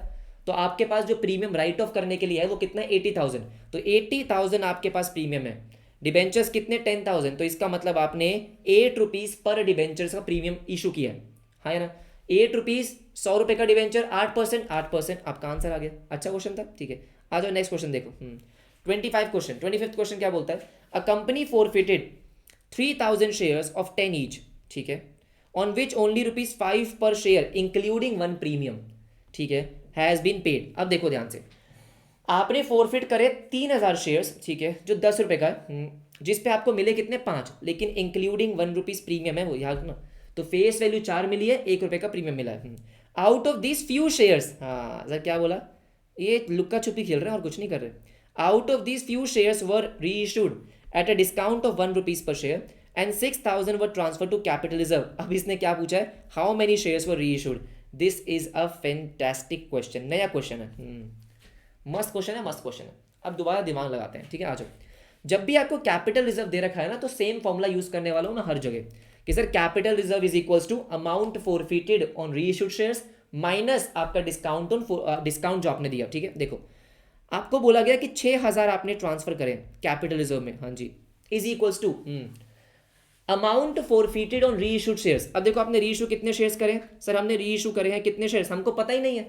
तो आपके पास जो प्रीमियम राइट ऑफ करने के लिए है वो कितना है, 80,000। तो 80,000 आपके पास प्रीमियम है, डिबेंचर्स कितने 10,000, तो इसका मतलब आपने 8 रुपीज़ पर डिबेंचर्स का प्रीमियम इशू किया है ना। 8 रुपीज़ 100 रुपये का डिबेंचर, 8%, 8% आपका आंसर आ गया। अच्छा क्वेश्चन था, ठीक है। आ जाओ नेक्स्ट क्वेश्चन देखो। 25 क्वेश्चन क्या बोलता है, a company forfeited 3,000 shares of 10 each, ठीक है, ऑन विच ओनली ₹5 पर शेयर इंक्लूडिंग वन प्रीमियम, ठीक है, हैज़ बीन पेड। अब देखो ध्यान से, आपने फॉरफिट करे 3,000 शेयर्स, ठीक है, जो 10 रुपये का है, जिस पे आपको मिले कितने 5, लेकिन इंक्लूडिंग ₹1 प्रीमियम है वो, याद ना। तो फेस वैल्यू 4 मिली है, ₹1 का प्रीमियम मिला है। Out of this few shares, हाँ सर क्या बोला, ये लुक्का छुपी खेल रहे हैं और कुछ नहीं कर रहे। Out of this few shares were reissued at a discount of ₹1 per share and 6,000 were transfer to capital reserve. अब इसने क्या पूछा है, हाउ मेनी शेयर्स वर री issued. This is a fantastic question, नया क्वेश्चन है, मस्त question है, मस्त क्वेश्चन है। अब दोबारा दिमाग लगाते हैं, ठीक है, आ जाओ। जब भी आपको कैपिटल रिजर्व दे रखा है ना, तो सेम फॉर्मूला यूज करने वाला हूं ना हर जगह, कि sir capital reserve is equals to amount forfeited on reissued shares minus आपका डिस्काउंट ऑन डिस्काउंट जो आपने दिया, ठीक है। देखो आपको बोला गया कि 6,000 आपने ट्रांसफर करें कैपिटल रिजर्व में, हाँ जी, is equals to amount forfeited on reissued shares. अब देखो आपने री इशू कितने शेयर्स करे, सर हमने री इशू करे हैं कितने शेयर्स, हमको पता ही नहीं है,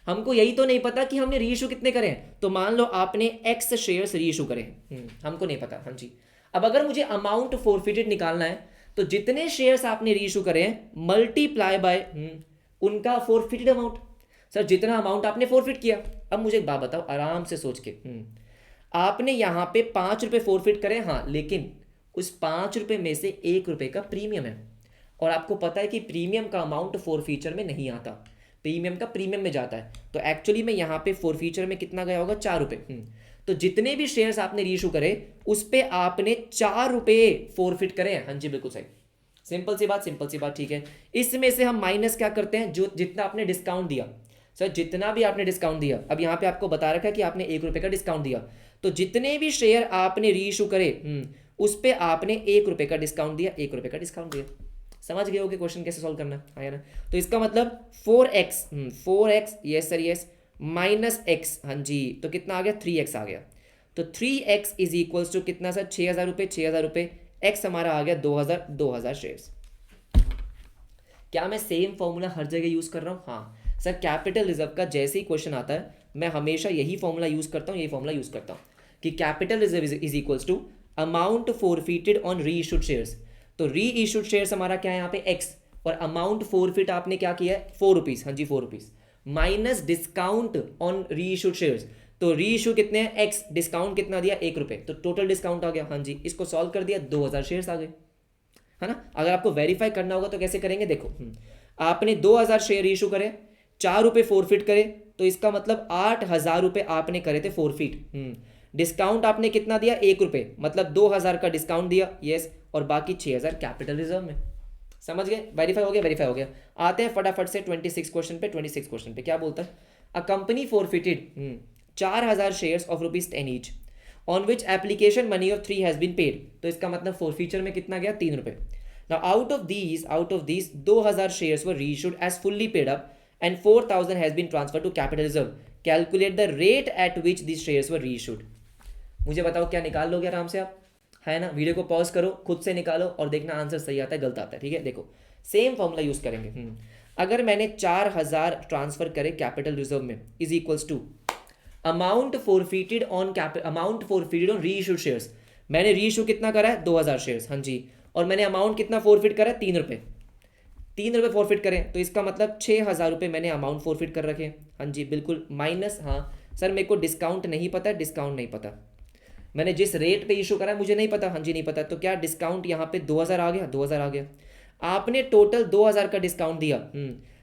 हमको यही तो नहीं पता कि हमने री इशू कितने करे हैं। तो मान लो आपने एक्स शेयर्स री इशू करे हैं, हमको नहीं पता, हाँ जी। अब अगर मुझे अमाउंट फॉरफिटेड निकालना है, तो जितने शेयर्स आपने री इशू करे हैं मल्टीप्लाई बाय उनका फॉरफिटेड अमाउंट। सर जितना अमाउंट आपने फॉरफिट किया, अब मुझे एक बात बताओ आराम से सोच के, आपने यहाँ पे ₹5 फॉरफिट करे, हाँ, लेकिन उस ₹5 में से ₹1 का प्रीमियम है, और आपको पता है कि प्रीमियम का अमाउंट फॉरफीचर में नहीं आता, प्रीमियम का प्रीमियम में जाता है। तो एक्चुअली में यहाँ पे फॉरफीचर में कितना गया होगा, ₹4। तो जितने भी शेयर्स आपने रीइशू करे उस पे आपने ₹4 फॉरफिट करे हैं, हाँ जी बिल्कुल सही, सिंपल सी बात, सिंपल सी बात, ठीक है। इसमें से हम माइनस क्या करते हैं, जो जितना आपने डिस्काउंट दिया, सर जितना भी आपने डिस्काउंट दिया, अब यहाँ पे आपको बता रखा है कि आपने ₹1 का डिस्काउंट दिया, तो जितने भी शेयर आपने रीइशू करे उस पे आपने ₹1 का डिस्काउंट दिया, ₹1 का डिस्काउंट दिया। समझ गए हो कि क्वेश्चन कैसे सॉल्व करना है ना। तो इसका मतलब 4x yes sir yes, minus x, हाँ जी, तो कितना आ गया 3x आ गया। तो 3x इज इक्वल्स टू कितना सर, ₹6,000, x हमारा आ गया 2,000 शेयर्स। क्या मैं सेम फॉर्मूला हर जगह यूज कर रहा हूँ, हाँ सर। कैपिटल रिजर्व का जैसे ही क्वेश्चन आता है मैं हमेशा यही फॉर्मूला यूज करता हूँ, यही फॉर्मूला यूज करता हूँ कि capital reserve is equals to amount forfeited on reissued shares. तो री इशूड शेयर्स हमारा क्या है यहाँ पे x, और अमाउंट फॉरफिट आपने क्या किया है ₹4, हाँ जी ₹4, minus discount on reissued shares. तो री इशू कितने हैं x, डिस्काउंट कितना दिया ₹1, तो टोटल डिस्काउंट आ गया, हाँ जी। इसको सॉल्व कर दिया, 2,000 शेयर्स आ गए, है ना। अगर आपको वेरीफाई करना होगा तो कैसे करेंगे, देखो आपने 2,000 शेयर इशू करे, ₹4 फॉरफिट करे, तो इसका मतलब ₹8,000 आपने करे थे फॉरफिट। डिस्काउंट आपने कितना दिया ₹1, मतलब 2,000 का डिस्काउंट दिया, यस, और बाकी 6,000 कैपिटल रिजर्व में। समझ गए, वेरीफाई हो गया, वेरीफाई हो गया। आते हैं फटाफट से 26 क्वेश्चन पे क्या बोलता है, a company forfeited 4,000 shares of ₹10 each on which application money of 3 has been paid. तो इसका मतलब फॉरफीचर में कितना गया ₹3। Now out of these 2,000 shares were reissued as fully paid up and 4,000 has been transfer to capital reserve. Calculate the rate at which these shares were reissued. मुझे बताओ क्या निकाल लोगे आराम से आप, है ना। वीडियो को पॉज करो, खुद से निकालो और देखना आंसर सही आता है गलत आता है, ठीक है। देखो सेम फॉर्मूला यूज करेंगे। अगर मैंने 4,000 ट्रांसफर करे कैपिटल रिजर्व में is equals to amount forfeited on reissued shares. मैंने री इशू कितना करा है 2,000 शेयर्स, हाँ जी, और मैंने अमाउंट कितना फॉरफिट करा है ₹3 फॉरफिट करें, तो इसका मतलब ₹6,000 मैंने अमाउंट फॉरफिट कर रखे, हाँ जी बिल्कुल, माइनस, हाँ सर मेरे को डिस्काउंट नहीं पता, डिस्काउंट नहीं पता, मैंने जिस रेट पे इशू करा है मुझे नहीं पता, हाँ जी नहीं पता, तो क्या डिस्काउंट यहाँ पे 2,000 आ गया, 2,000 आ गया। आपने टोटल 2,000 का डिस्काउंट दिया,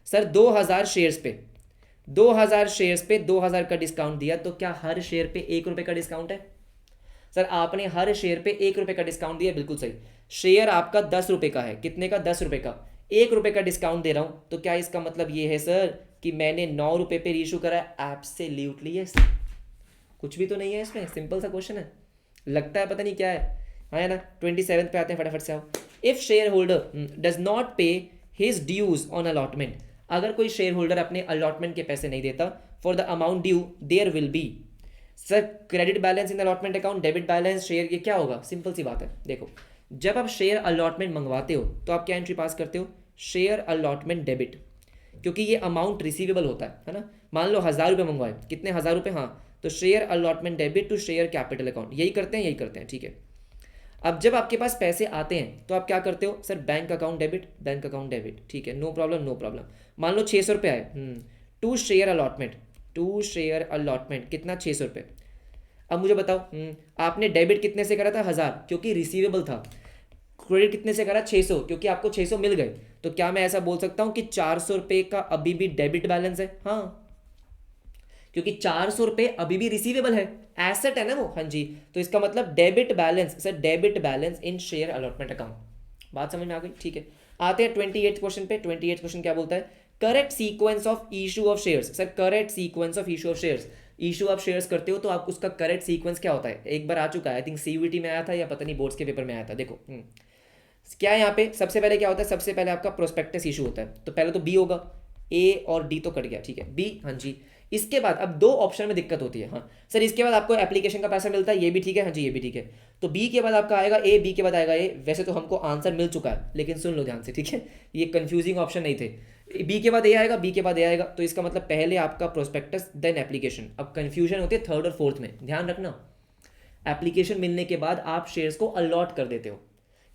सर 2,000 शेयर्स पे 2,000 का डिस्काउंट दिया, तो क्या हर शेयर पे ₹1 का डिस्काउंट है। सर आपने हर शेयर पे ₹1 का डिस्काउंट दिया, बिल्कुल सही। शेयर आपका ₹10 का है, कितने का, ₹10 का, ₹1 का डिस्काउंट दे रहा हूं, तो क्या इसका मतलब ये है सर कि मैंने ₹9 पे रीइशू करा है। एब्सोल्युटली यस, कुछ भी तो नहीं है इसमें, सिंपल सा क्वेश्चन है, लगता है पता नहीं क्या है। हाँ है ना। 27 पे आते हैं, फटाफट से आओ। If share holder does not पे हिज ड्यूज ऑन अलॉटमेंट, अगर कोई शेयर होल्डर अपने अलॉटमेंट के पैसे नहीं देता for the amount due, there will be, sir credit balance in allotment account, debit balance share, ये क्या होगा? सिंपल सी बात है, देखो जब आप शेयर अलॉटमेंट मंगवाते हो तो आप क्या एंट्री पास करते हो? शेयर अलॉटमेंट डेबिट, क्योंकि ये अमाउंट रिसीवेबल होता है ना। मान लो 1000 रुपये मंगवाए, कितने 1000 रुपये, हाँ, तो share allotment debit to share capital account, यही करते हैं, यही करते हैं, ठीक है। अब जब आपके पास पैसे आते हैं तो आप क्या करते हो? Sir bank account debit, bank account debit, ठीक है, नो प्रॉब्लम नो प्रॉब्लम। मान लो 600 रुपये आए, to share allotment, to share allotment कितना? 600 रुपये। अब मुझे बताओ, आपने डेबिट कितने से करा था? 1000, क्योंकि रिसीवेबल था। क्रेडिट कितने से करा? 600, क्योंकि आपको 600 मिल गए। तो क्या मैं ऐसा बोल सकता हूं कि 400 रुपये का अभी भी डेबिट बैलेंस है? हाँ, क्योंकि 400 रुपये अभी भी रिसीवेबल है, एसेट है ना वो। हाँ जी, तो इसका मतलब debit balance, sir debit balance इन शेयर अलॉटमेंट अकाउंट। बात समझ में आ गई, ठीक है। आते हैं 28 क्वेश्चन पे। 28 क्वेश्चन क्या बोलता है? Correct sequence of issue of shares. Sir correct sequence of issue of shares, issue आप शेयर्स करते हो तो आप उसका करेक्ट सीक्वेंस क्या होता है? एक बार आ चुका है, आई थिंक सीयूईटी में आया था या पता नहीं बोर्ड्स के पेपर में आया था। देखो क्या है यहाँ पे, सबसे पहले क्या होता है? सबसे पहले आपका प्रोस्पेक्टस इशू होता है, तो पहले तो बी होगा, ए और डी तो कट गया, ठीक है, बी, हाँ जी। इसके बाद अब दो ऑप्शन में दिक्कत होती है, हाँ सर, इसके बाद आपको एप्लीकेशन का पैसा मिलता है, ये भी ठीक है, हाँ जी ये भी ठीक है। तो बी के बाद आपका आएगा ए, बी के बाद आएगा ए। वैसे तो हमको आंसर मिल चुका है, लेकिन सुन लो ध्यान से, ठीक है, ये कंफ्यूजिंग ऑप्शन नहीं थे। बी के बाद ए आएगा, बी के बाद ए आएगा, तो इसका मतलब पहले आपका प्रोस्पेक्टस देन एप्लीकेशन। अब कंफ्यूजन होती है थर्ड और फोर्थ में, ध्यान रखना। एप्लीकेशन मिलने के बाद आप शेयर्स को अलॉट कर देते हो।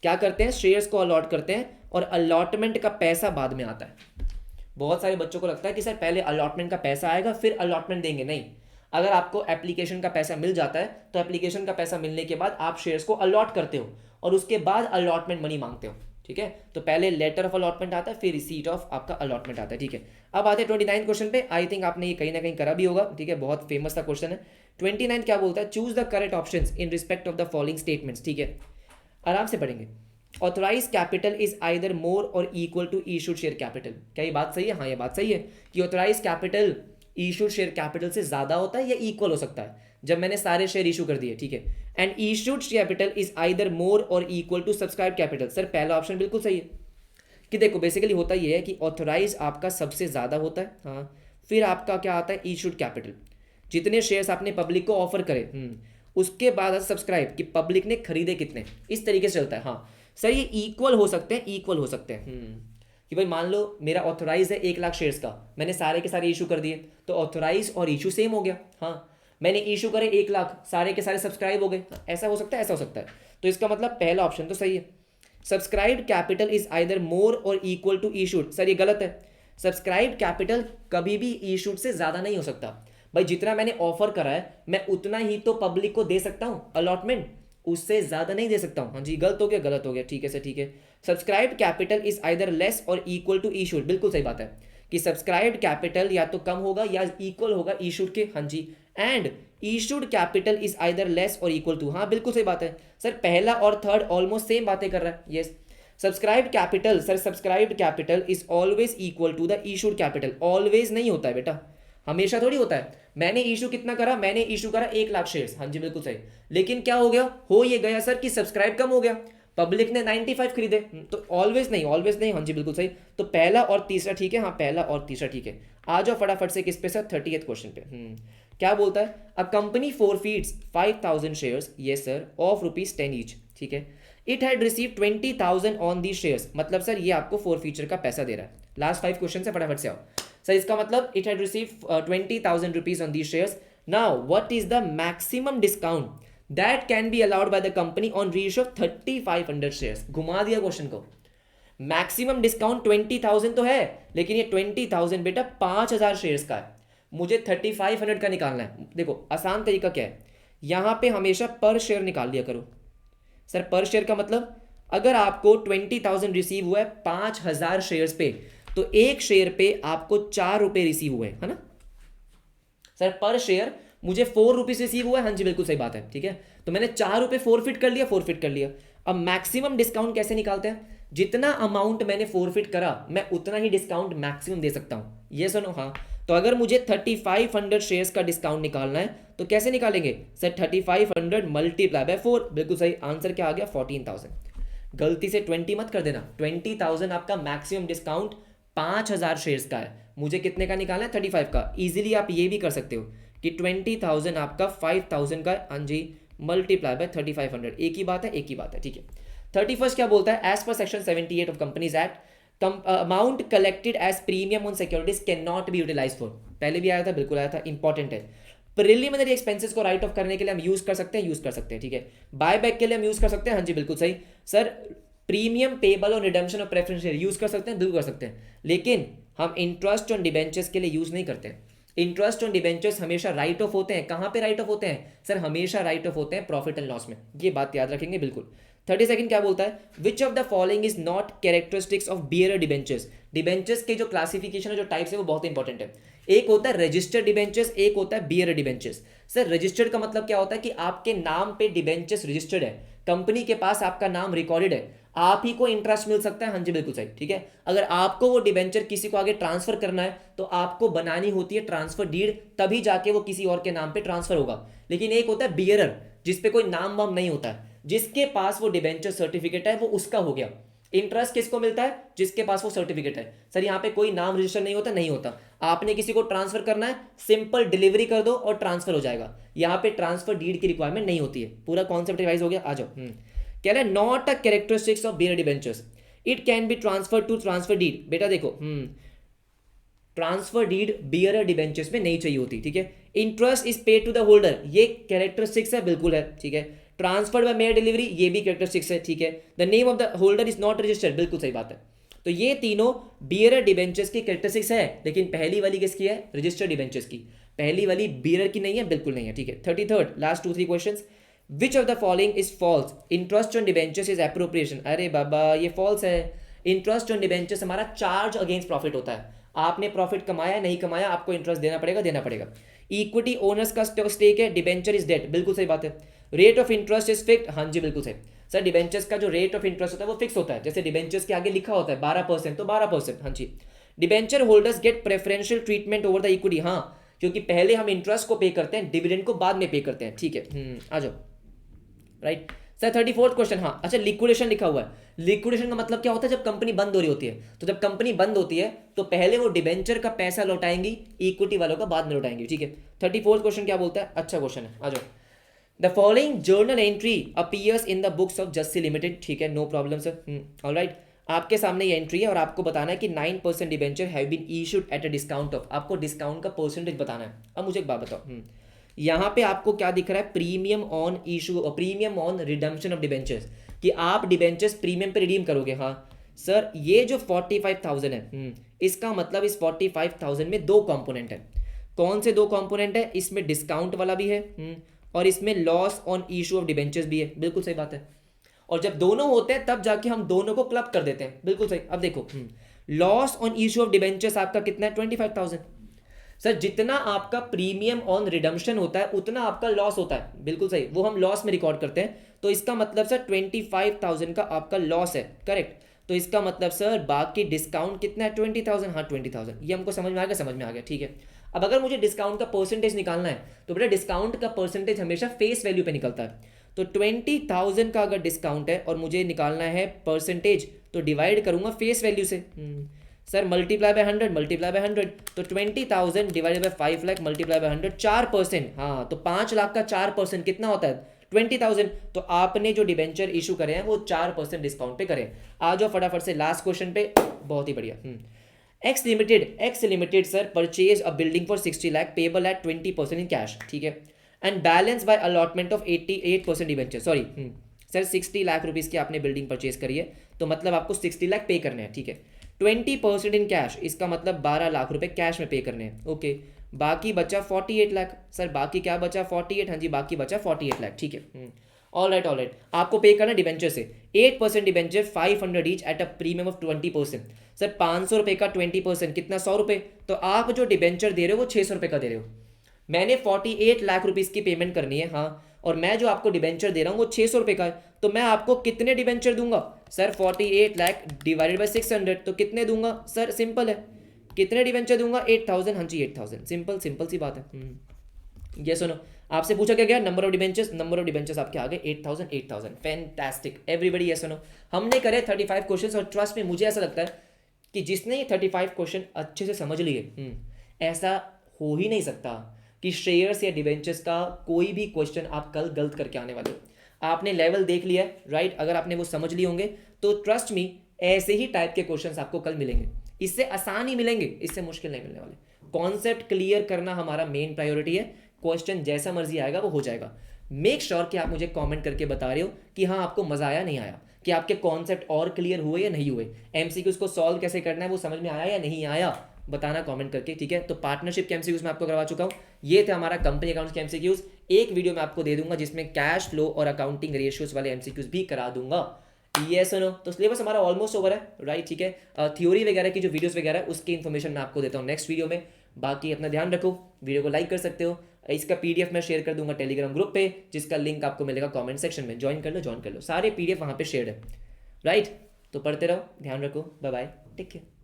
क्या करते हैं? शेयर्स को अलॉट करते हैं, और अलॉटमेंट का पैसा बाद में आता है। बहुत सारे बच्चों को लगता है कि सर पहले अलॉटमेंट का पैसा आएगा फिर अलॉटमेंट देंगे, नहीं। अगर आपको एप्लीकेशन का पैसा मिल जाता है तो एप्लीकेशन का पैसा मिलने के बाद आप शेयर्स को अलॉट करते हो और उसके बाद अलॉटमेंट मनी मांगते हो, ठीक है। तो पहले लेटर ऑफ अलॉटमेंट आता है, फिर रिसीट ऑफ आपका अलॉटमेंट आता है, ठीक है। अब आते हैं 29 क्वेश्चन पे। आई थिंक आपने ये कहीं ना कहीं करा भी होगा, ठीक है, बहुत फेमस सा क्वेश्चन है। 29 क्या बोलता है? Choose the correct option in respect of the following statements, ठीक है, आराम से पढ़ेंगे। Authorise capital is either more or equal to issued share capital. क्या ये बात सही है? हाँ ये बात सही है कि authorise capital issued share capital से ज्यादा होता है या इक्वल हो सकता है जब मैंने सारे शेयर इशू कर दिए, ठीक है। And issued capital is either more or equal to subscribe capital. Sir पहला ऑप्शन बिल्कुल सही है कि देखो बेसिकली होता ये है कि ऑथोराइज आपका सबसे ज्यादा होता है, हाँ, फिर आपका क्या आता है? इशूड कैपिटल, जितने शेयर्स आपने पब्लिक को ऑफर करे, उसके बाद सब्सक्राइब कि पब्लिक ने खरीदे कितने, इस तरीके से चलता है। हाँ सर ये इक्वल हो सकते हैं, इक्वल हो सकते हैं, कि भाई मान लो मेरा ऑथोराइज है 1,00,000 शेयर्स का, मैंने सारे के सारे इशू कर दिए, तो ऑथोराइज और इशू सेम हो गया। हाँ मैंने इशू करे 1,00,000, सारे के सारे सब्सक्राइब हो गए, ऐसा हो सकता है, ऐसा हो सकता है। तो इसका मतलब पहला ऑप्शन तो सही है। Subscribed capital is either more or equal to issued. Sir ये गलत है, सब्सक्राइब्ड कैपिटल कभी भी इशूड से ज्यादा नहीं हो सकता। भाई जितना मैंने ऑफर करा है मैं उतना ही तो पब्लिक को दे सकता हूँ अलॉटमेंट, उससे ज्यादा नहीं दे सकता हूँ। हाँ जी गलत हो गया, गलत हो गया, ठीक है सर, ठीक है। Subscribed capital is either less or equal to issued, बिल्कुल सही बात है कि सब्सक्राइब्ड कैपिटल या तो कम होगा या इक्वल होगा इशूड के, हाँ जी। And issued capital is either less or equal to, हाँ बिल्कुल सही बात है सर, पहला और थर्ड ऑलमोस्ट सेम बातें कर रहा है, yes. Subscribed capital, sir subscribed capital is always equal to the issued capital. Always नहीं होता है बेटा, हमेशा थोड़ी होता है। मैंने इशू कितना करा? मैंने इशू करा 1,00,000 शेयर्स, हाँ जी बिल्कुल सही, लेकिन क्या हो गया? हो ये गया सर कि सब्सक्राइब कम हो गया, पब्लिक ने 95 खरीदे, तो ऑलवेज नहीं, ऑलवेज नहीं, हाँ जी बिल्कुल सही। तो पहला और तीसरा ठीक है, हाँ पहला और तीसरा ठीक है। आ जाओ फटाफट से किस पे सर? 30th क्वेश्चन पे। क्या बोलता है? A company forfeits 5,000 shares, yes sir, of ₹10 each, ठीक है। It had receive 20,000 on the shares, मतलब सर ये आपको forfeiture का पैसा दे रहा है। लास्ट 5 क्वेश्चन से फटाफट से आओ सर। इसका मतलब it had receive 20,000 rupees on the shares. Now what is the maximum discount that can be allowed by the company on reissue of 3,500 shares. घुमा दिया क्वेश्चन को। मैक्सिमम डिस्काउंट 20,000 तो है, लेकिन ये 20,000 बेटा 5,000 शेयर्स का है, मुझे 3,500 का निकालना है। देखो आसान तरीका क्या है, यहां पे हमेशा पर शेयर निकाल लिया करो। सर पर शेयर का मतलब अगर आपको 20,000 रिसीव हुआ है 5,000 शेयर्स पे, तो एक शेयर पे आपको 4 रुपए रिसीव हुए, है ना सर। पर शेयर मुझे 4 रुपीज रिसीव हुआ है, हाँ जी बिल्कुल सही बात है, ठीक है। तो मैंने 4 रुपए फोरफिट कर लिया, फोरफिट कर लिया। अब मैक्सिमम डिस्काउंट कैसे निकालते हैं? जितना अमाउंट मैंने फोरफिट करा मैं उतना ही डिस्काउंट मैक्सिमम दे सकता हूं, ये सुनो, हाँ। तो अगर मुझे 3500 शेयर्स का डिस्काउंट निकालना है तो कैसे निकालेंगे सर, 3500 मल्टीप्लाई बाय 4, बिल्कुल सही आंसर क्या आ गया 14,000। गलती से 20 मत कर देना, 20,000 आपका मैक्सिमम डिस्काउंट 5,000 शेयर्स का है, मुझे कितने का निकालना है 35 का। इजीली आप ये भी कर सकते हो कि 20,000 आपका 5,000 का, हाँ जी, मल्टीप्लाई बाय 3500, एक ही बात है, एक ही बात है, ठीक है। 31 क्या बोलता है, as per section 78 of companies act amount collected as premium on securities can not be utilise for, पहले भी आया था, बिल्कुल आया था, इंपॉर्टेंट है। प्रिलिमिनरी एक्सपेंसेस को राइट ऑफ करने के लिए हम यूज कर सकते हैं, ठीक है। बाय बैक के लिए हम यूज कर सकते हैं, हाँ जी बिल्कुल सही सर। प्रीमियम पेबल और redemption of preference share use कर सकते हैं, बिल्कुल कर सकते हैं, लेकिन हम इंटरेस्ट ऑन डिबेंचर्स के लिए यूज नहीं करते। इंटरेस्ट ऑन डिबेंचर्स हमेशा राइट ऑफ होते हैं, कहां पे राइट ऑफ होते हैं सर, हमेशा राइट ऑफ होते हैं प्रॉफिट एंड लॉस में, ये बात याद रखेंगे बिल्कुल। 32 क्या बोलता है, which of the following is not characteristics of bearer debentures. Debentures के जो क्लासिफिकेशन है, जो टाइप्स है, वो बहुत इंपॉर्टेंट है। एक होता है रजिस्टर्ड डिबेंचर्स, एक होता है बियरर डिबेंचर्स। सर रजिस्टर्ड का मतलब क्या होता है कि आपके नाम पे डिबेंचर्स रजिस्टर्ड है, कंपनी के पास आपका नाम रिकॉर्डेड है, आप ही को इंटरेस्ट मिल सकता है, हाँ जी बिल्कुल सही, ठीक है। अगर आपको वो डिबेंचर किसी को आगे ट्रांसफर करना है तो आपको बनानी होती है ट्रांसफर डीड, तभी जाके वो किसी और के नाम पे ट्रांसफर होगा। लेकिन एक होता है बियरर, जिसपे कोई नाम वाम नहीं होता है, जिसके पास वो डिबेंचर सर्टिफिकेट है वो उसका हो गया। इंटरेस्ट किसको मिलता है, जिसके पास वो सर्टिफिकेट है। सर यहाँ पे कोई नाम रजिस्टर नहीं होता, नहीं होता, आपने किसी को ट्रांसफर करना है, सिंपल डिलीवरी कर दो और ट्रांसफर हो जाएगा। यहाँ पे ट्रांसफर डीड की रिक्वायरमेंट नहीं होती है। पूरा कॉन्सेप्ट रिवाइज हो गया, आ जाओ। कह रहे हैं not a characteristics of bearer debentures, it can be transfer to transfer deed. बेटा देखो, ट्रांसफर डीड बियरर डिबेंचर्स में नहीं चाहिए होती, ठीक है। Interest is paid to the holder, ये कैरेक्टरिस्टिक्स है, बिल्कुल है, ठीक है। ट्रांसफर्ड बाय मेयर डिलीवरी, ये भी कैरेक्टरिस्टिक्स है, ठीक है। The name of the holder is not registered, बिल्कुल सही बात है। तो ये तीनों बियरर डिबेंचर्स की कैरेक्टरिस्टिक्स है, लेकिन पहली वाली किसकी है, रजिस्टर्ड डिबेंचर्स की। पहली वाली बियरर की नहीं है, बिल्कुल नहीं है, ठीक है। 33 last 2-3 questions. Which of the following is false, interest on debentures is appropriation. अरे बाबा ये फॉल्स है। इंटरेस्ट ऑन डिबेंचर्स हमारा चार्ज अगेंस्ट प्रॉफिट होता है, आपने प्रॉफिट कमाया नहीं कमाया, आपको इंटरेस्ट देना पड़ेगा, देना पड़ेगा। इक्विटी ओनर्स का स्टेक है, डिबेंचर इज डेट, बिल्कुल सही बात है। Rate of interest is fixed, हाँ जी बिल्कुल सही सर। डिबेंचर्स का जो रेट ऑफ इंटरेस्ट होता है वो फिक्स होता है, जैसे डिबेंचर्स के आगे लिखा होता है 12%, तो 12%, हाँ जी। Debenture holders get preferential treatment over the equity, हाँ, क्योंकि पहले हम इंटरेस्ट को पे करते हैं, डिविडेंड को बाद में पे करते हैं, ठीक है। आ जाओ, राइट सर। 34 क्वेश्चन, हाँ अच्छा, लिक्विडेशन लिखा हुआ है। लिक्विडेशन का मतलब क्या होता है, जब कंपनी बंद हो रही होती है, तो जब कंपनी बंद होती है तो पहले वो डिबेंचर का पैसा लौटाएंगी, इक्विटी वालों का बाद में लौटाएंगी, ठीक है। 34 क्वेश्चन क्या बोलता है, अच्छा क्वेश्चन है, आ जाओ। The following journal entry appears in the books of Jassi limited, ठीक है, नो प्रॉब्लम सर, ऑलराइट। आपके सामने ये एंट्री है और आपको बताना है कि 9% debenture have been issued at a discount of, आपको डिस्काउंट का परसेंटेज बताना है। अब मुझे एक बात बताओ, यहाँ पे आपको क्या दिख रहा है, premium on issue, premium on redemption of debentures, कि आप डिबेंचर्स प्रीमियम पे रिडीम करोगे। हाँ सर, ये जो 45,000 है, इसका मतलब इस 45,000 में दो कंपोनेंट है। कौन से दो कंपोनेंट है, इसमें डिस्काउंट वाला भी है और इसमें loss on issue of debentures भी है, बिल्कुल सही बात है। और जब दोनों होते हैं तब जाके हम दोनों को क्लब कर देते हैं, बिल्कुल सही। अब देखो, loss on issue of debentures आपका कितना है, 25,000। सर जितना आपका प्रीमियम ऑन रिडम्पशन होता है उतना आपका लॉस होता है, बिल्कुल सही, वो हम लॉस में रिकॉर्ड करते हैं। तो इसका मतलब सर 25,000 का आपका लॉस है, करेक्ट। तो इसका मतलब सर बाकी डिस्काउंट कितना है, 20,000, हाँ 20,000, ये हमको समझ में आ गया, समझ में आ गया, ठीक है। अब अगर मुझे डिस्काउंट का परसेंटेज निकालना है तो बेटा डिस्काउंट का परसेंटेज हमेशा फेस वैल्यू पे निकलता है। तो 20,000 का अगर डिस्काउंट है और मुझे निकालना है परसेंटेज, तो डिवाइड करूंगा फेस वैल्यू से। Sir multiply by 100, multiply by 100, तो 20,000 divided by 5 lakh multiply by 100, 4%, हाँ तो 5 लाख का 4% कितना होता है, 20,000। तो आपने जो डिबेंचर इशू करे हैं वो 4% डिस्काउंट पे करें। आ जाओ फटाफट से लास्ट क्वेश्चन पे, बहुत ही बढ़िया। X limited sir purchase a building for 60 lakh payable eight 20% in cash, ठीक है, and balance bye allotment of 88% debenture, sorry sir 60 lakh rupees की आपने बिल्डिंग परचेज करी है, तो मतलब आपको 60 लाख पे करने हैं, ठीक है। 20% इन कैश, इसका मतलब 12 लाख रुपए कैश में पे करने हैं, ओके। बाकी बचा 48 लाख, सर बाकी क्या बचा 48, हाँ जी बाकी बचा 48 लाख, ठीक है। ऑल राइट, आपको पे करना डिबेंचर से 8% debenture 500 each at a premium of 20%। Sir 500 रुपये का 20% कितना, 100 रुपये। तो आप जो डिबेंचर दे रहे हो वो 600 रुपये का दे रहे हो। मैंने 48 लाख रुपीज़ की पेमेंट करनी है, हाँ, और मैं जो आपको डिबेंचर दे रहा हूँ वो 600 रुपये का है, तो मैं आपको कितने डिबेंचर दूंगा सर, 48 लाख डिवाइडेड बाय 600, तो कितने दूंगा सर, सिंपल है, कितने डिवेंचर दूंगा? 8000। हाँ जी 8000, सिंपल सिंपल सी बात है। ये सुनो, आपसे पूछा क्या गया? नंबर ऑफ डिबेंचर्स आपके आ गए 8000। Fantastic everybody. ये सुनो, हमने करे 35 क्वेश्चंस और ट्रस्ट में मुझे ऐसा लगता है कि जिसने ये 35 क्वेश्चन अच्छे से समझ लिए, ऐसा हो ही नहीं सकता कि शेयर्स या डिबेंचर्स का कोई भी क्वेश्चन आप कल गलत करके आने वाले हो। आपने लेवल देख लिया है, राइट? अगर आपने वो समझ लिए होंगे तो ट्रस्ट मी ऐसे ही टाइप के क्वेश्चंस आपको कल मिलेंगे। इससे आसान ही मिलेंगे, इससे मुश्किल नहीं मिलने वाले। कॉन्सेप्ट क्लियर करना हमारा मेन प्रायोरिटी है। क्वेश्चन जैसा मर्जी आएगा वो हो जाएगा। मेक श्योर कि आप मुझे कमेंट करके बता रहे हो कि हाँ आपको मजा आया नहीं आया, कि आपके कॉन्सेप्ट और क्लियर हुए या नहीं हुए, एमसीक्यूज को सॉल्व कैसे करना है वो समझ में आया या नहीं आया, बताना कमेंट करके, ठीक है? तो पार्टनरशिप के एमसीक्यूज मैं आपको करवा चुका हूँ। ये थे हमारा कंपनी अकाउंट्स के एमसीक्यूज। एक वीडियो मैं आपको दे दूंगा जिसमें कैश फ्लो और अकाउंटिंग रेशियोज वाले एमसीक्यूज भी करा दूंगा। ये सुनो, तो सिलेबस हमारा ऑलमोस्ट ओवर है, राइट? ठीक है, थ्योरी वगैरह की जो वीडियोस वगैरह है उसकी इन्फॉर्मेशन मैं आपको देता हूँ नेक्स्ट वीडियो में। बाकी अपना ध्यान रखो, वीडियो को लाइक कर सकते हो। इसका पीडीएफ मैं शेयर कर दूंगा टेलीग्राम ग्रुप पे, जिसका लिंक आपको मिलेगा कमेंट सेक्शन में। ज्वाइन कर लो, सारे पीडीएफ वहाँ पे शेयर है, राइट? तो पढ़ते रहो, ध्यान रखो, बाय बाय, टेक केयर।